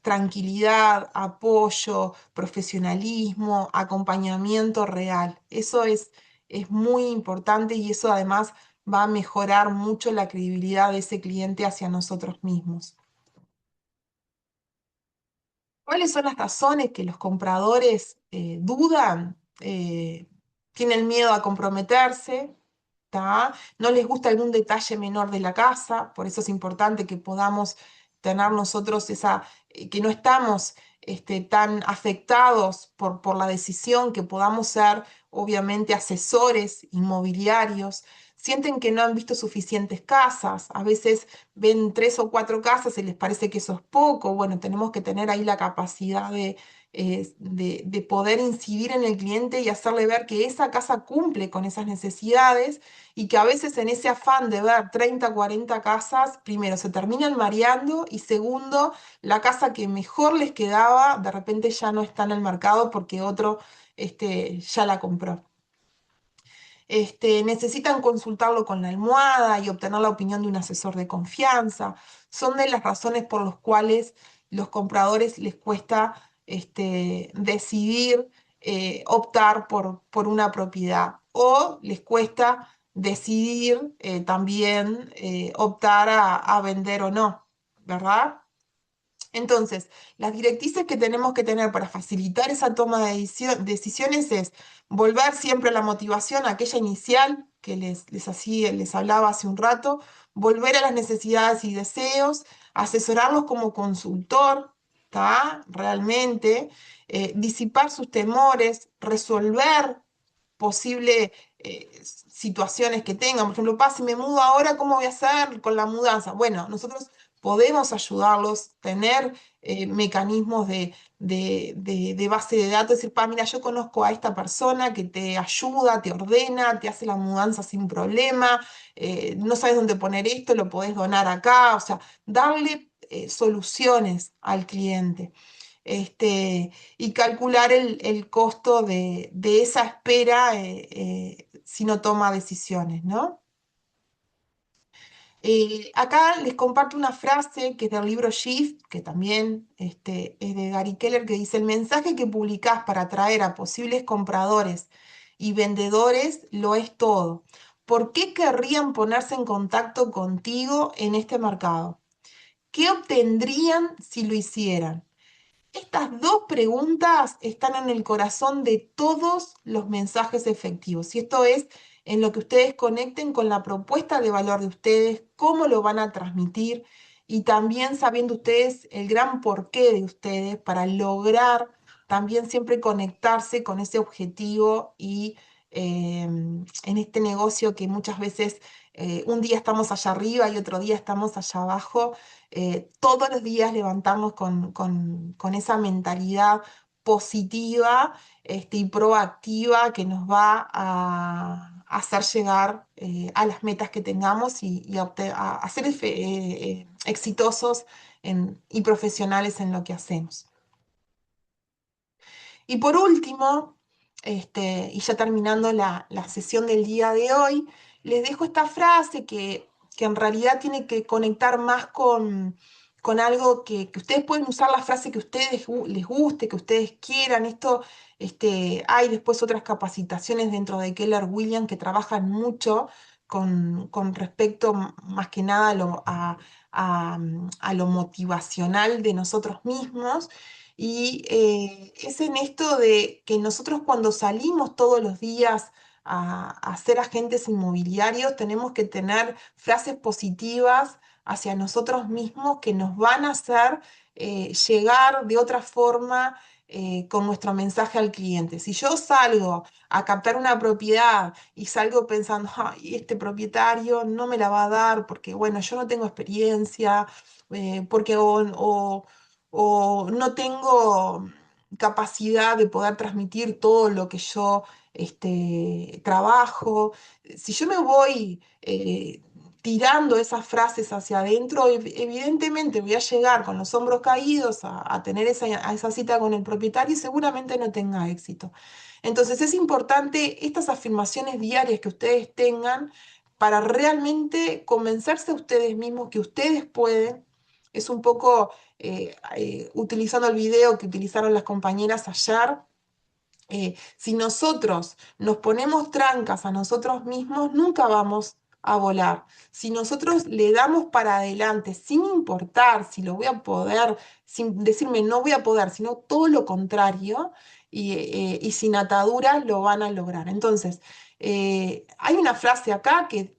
tranquilidad, apoyo, profesionalismo, acompañamiento real. Eso es muy importante y eso además va a mejorar mucho la credibilidad de ese cliente hacia nosotros mismos. ¿Cuáles son las razones que los compradores dudan? Tienen miedo a comprometerse, ¿tá? No les gusta algún detalle menor de la casa, por eso es importante que podamos tener nosotros que no estamos tan afectados por la decisión, que podamos ser obviamente asesores inmobiliarios. Sienten que no han visto suficientes casas, a veces ven 3 o 4 casas y les parece que eso es poco. Bueno, tenemos que tener ahí la capacidad de poder incidir en el cliente y hacerle ver que esa casa cumple con esas necesidades y que a veces en ese afán de ver 30, 40 casas, primero se terminan mareando y segundo, la casa que mejor les quedaba de repente ya no está en el mercado porque otro ya la compró. Necesitan consultarlo con la almohada y obtener la opinión de un asesor de confianza. Son de las razones por las cuales los compradores les cuesta decidir optar por una propiedad o les cuesta decidir también optar a vender o no, ¿verdad? Entonces, las directrices que tenemos que tener para facilitar esa toma de decisiones es volver siempre a la motivación, aquella inicial que les hablaba hace un rato, volver a las necesidades y deseos, asesorarlos como consultor, ¿tá? Realmente, disipar sus temores, resolver posibles situaciones que tengan. Por ejemplo, si me mudo ahora, ¿cómo voy a hacer con la mudanza? Bueno, nosotros podemos ayudarlos, tener mecanismos de base de datos, decir, mira, yo conozco a esta persona que te ayuda, te ordena, te hace la mudanza sin problema, no sabes dónde poner esto, lo podés donar acá, o sea, darle soluciones al cliente. Y calcular el costo de esa espera si no toma decisiones, ¿no? Acá les comparto una frase que es del libro Shift, que también es de Gary Keller, que dice, el mensaje que publicás para atraer a posibles compradores y vendedores lo es todo. ¿Por qué querrían ponerse en contacto contigo en este mercado? ¿Qué obtendrían si lo hicieran? Estas dos preguntas están en el corazón de todos los mensajes efectivos y esto es en lo que ustedes conecten con la propuesta de valor de ustedes, cómo lo van a transmitir y también sabiendo ustedes el gran porqué de ustedes para lograr también siempre conectarse con ese objetivo y en este negocio que muchas veces un día estamos allá arriba y otro día estamos allá abajo, todos los días levantarnos con esa mentalidad positiva y proactiva que nos va a hacer llegar a las metas que tengamos a ser exitosos y profesionales en lo que hacemos. Y por último, y ya terminando la sesión del día de hoy, les dejo esta frase que en realidad tiene que conectar más con algo que ustedes pueden usar la frase que a ustedes les guste, que ustedes quieran. Hay después otras capacitaciones dentro de Keller Williams que trabajan mucho con respecto más que nada a lo motivacional de nosotros mismos. Y es en esto de que nosotros cuando salimos todos los días a ser agentes inmobiliarios, tenemos que tener frases positivas hacia nosotros mismos que nos van a hacer llegar de otra forma con nuestro mensaje al cliente. Si yo salgo a captar una propiedad y salgo pensando, ay, este propietario no me la va a dar porque, bueno, yo no tengo experiencia, porque o no tengo capacidad de poder transmitir todo lo que yo trabajo. Si yo me voy tirando esas frases hacia adentro, evidentemente voy a llegar con los hombros caídos a tener a esa cita con el propietario y seguramente no tenga éxito. Entonces es importante estas afirmaciones diarias que ustedes tengan para realmente convencerse a ustedes mismos que ustedes pueden. Es un poco utilizando el video que utilizaron las compañeras ayer. Si nosotros nos ponemos trancas a nosotros mismos, nunca vamos a volar. Si nosotros le damos para adelante, sin importar si lo voy a poder, sin decirme no voy a poder, sino todo lo contrario, y sin ataduras lo van a lograr. Entonces, hay una frase acá que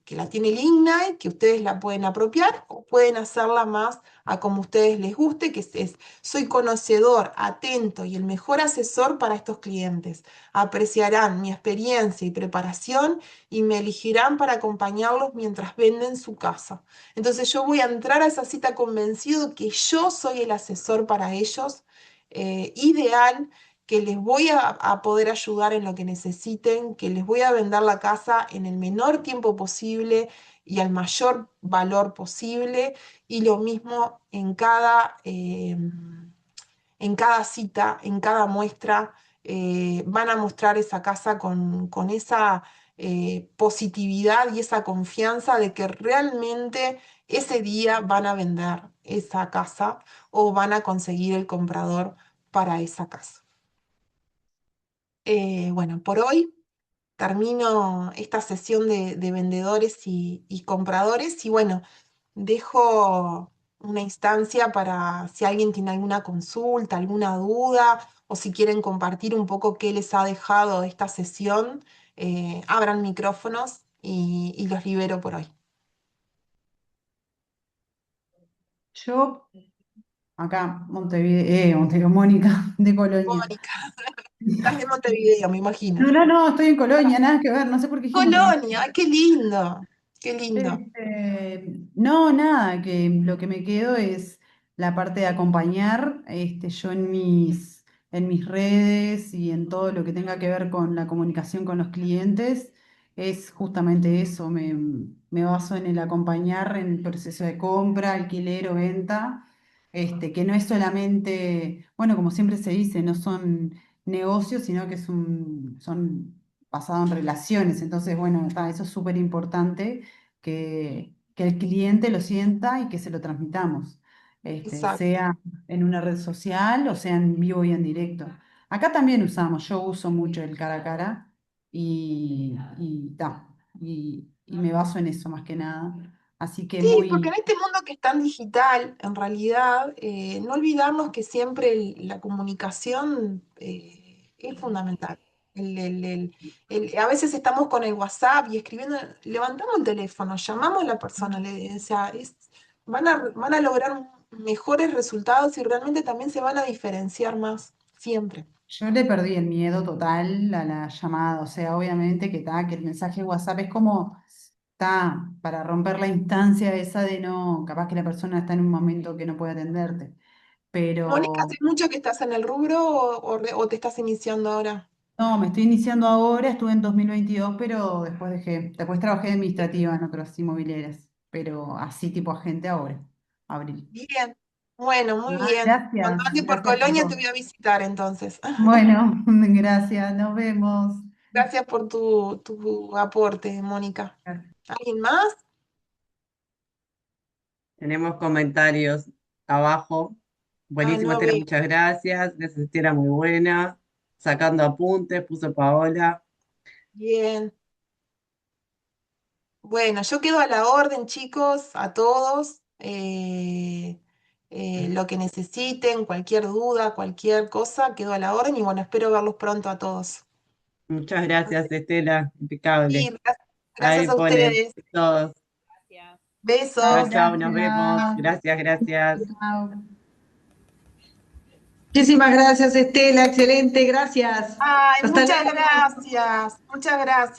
la tiene el IGNAI, que ustedes la pueden apropiar o pueden hacerla más a como ustedes les guste, que es soy conocedor, atento y el mejor asesor para estos clientes. Apreciarán mi experiencia y preparación y me elegirán para acompañarlos mientras venden su casa. Entonces yo voy a entrar a esa cita convencido que yo soy el asesor para ellos, ideal, que les voy a poder ayudar en lo que necesiten, que les voy a vender la casa en el menor tiempo posible y al mayor valor posible, y lo mismo en cada cita, en cada muestra, van a mostrar esa casa con esa positividad y esa confianza de que realmente ese día van a vender esa casa o van a conseguir el comprador para esa casa. Bueno, por hoy termino esta sesión de vendedores y compradores y bueno, dejo una instancia para si alguien tiene alguna consulta, alguna duda o si quieren compartir un poco qué les ha dejado esta sesión, abran micrófonos y los libero por hoy. Yo, acá, Montevideo, Mónica, de Colonia. Mónica, estás de Montevideo, me imagino. No, no, no, estoy en Colonia, nada que ver, no sé por qué dije Montevideo. Colonia, ay, qué lindo, qué lindo. No, nada, que lo que me quedo es la parte de acompañar, yo en mis redes y en todo lo que tenga que ver con la comunicación con los clientes, es justamente eso, me baso en el acompañar en el proceso de compra, alquiler o venta, que no es solamente, bueno, como siempre se dice, no son negocios, sino que son basados en relaciones, entonces, bueno, eso es súper importante que el cliente lo sienta y que se lo transmitamos, Exacto. sea en una red social o sea en vivo y en directo. Acá también yo uso mucho el cara a cara y me baso en eso más que nada. Así que Sí, porque en muy, este mundo que es tan digital, en realidad, no olvidarnos que siempre la comunicación es fundamental. A veces estamos con el WhatsApp y escribiendo, levantamos el teléfono, llamamos a la persona, o sea, van a lograr mejores resultados y realmente también se van a diferenciar más, siempre. yo le perdí el miedo total a la llamada, o sea, obviamente que el mensaje de WhatsApp es como, para romper la instancia esa de no, capaz que la persona está en un momento que no puede atenderte. Mónica, ¿hace Pero mucho que estás en el rubro o te estás iniciando ahora? no, me estoy iniciando ahora, estuve en 2022, pero después dejé. Después trabajé de administrativa en otras inmobiliarias, pero así tipo agente ahora, abril. Bien, bueno, muy Ah, bien. Cuando gracias, ande por gracias por Colonia te voy todo. a visitar entonces. Bueno, gracias, nos vemos. Gracias por tu aporte, Mónica. ¿Alguien más? Tenemos comentarios abajo. Ah, Buenísimo, no Estela, veo. muchas gracias. Esa era muy buena. Sacando apuntes, puso Paola. Bien. Bueno, yo quedo a la orden, chicos, a todos. Lo que necesiten, cualquier duda, cualquier cosa, quedo a la orden y bueno, espero verlos pronto a todos. Muchas gracias, Estela, impecable. Sí, gracias Ahí a ponen ustedes. todos. Gracias. Chao, Besos. chao, nos vemos. Gracias. Gracias, gracias. Chao. Muchísimas gracias, Estela, excelente, gracias. Ay, Hasta muchas luego. gracias. Muchas gracias.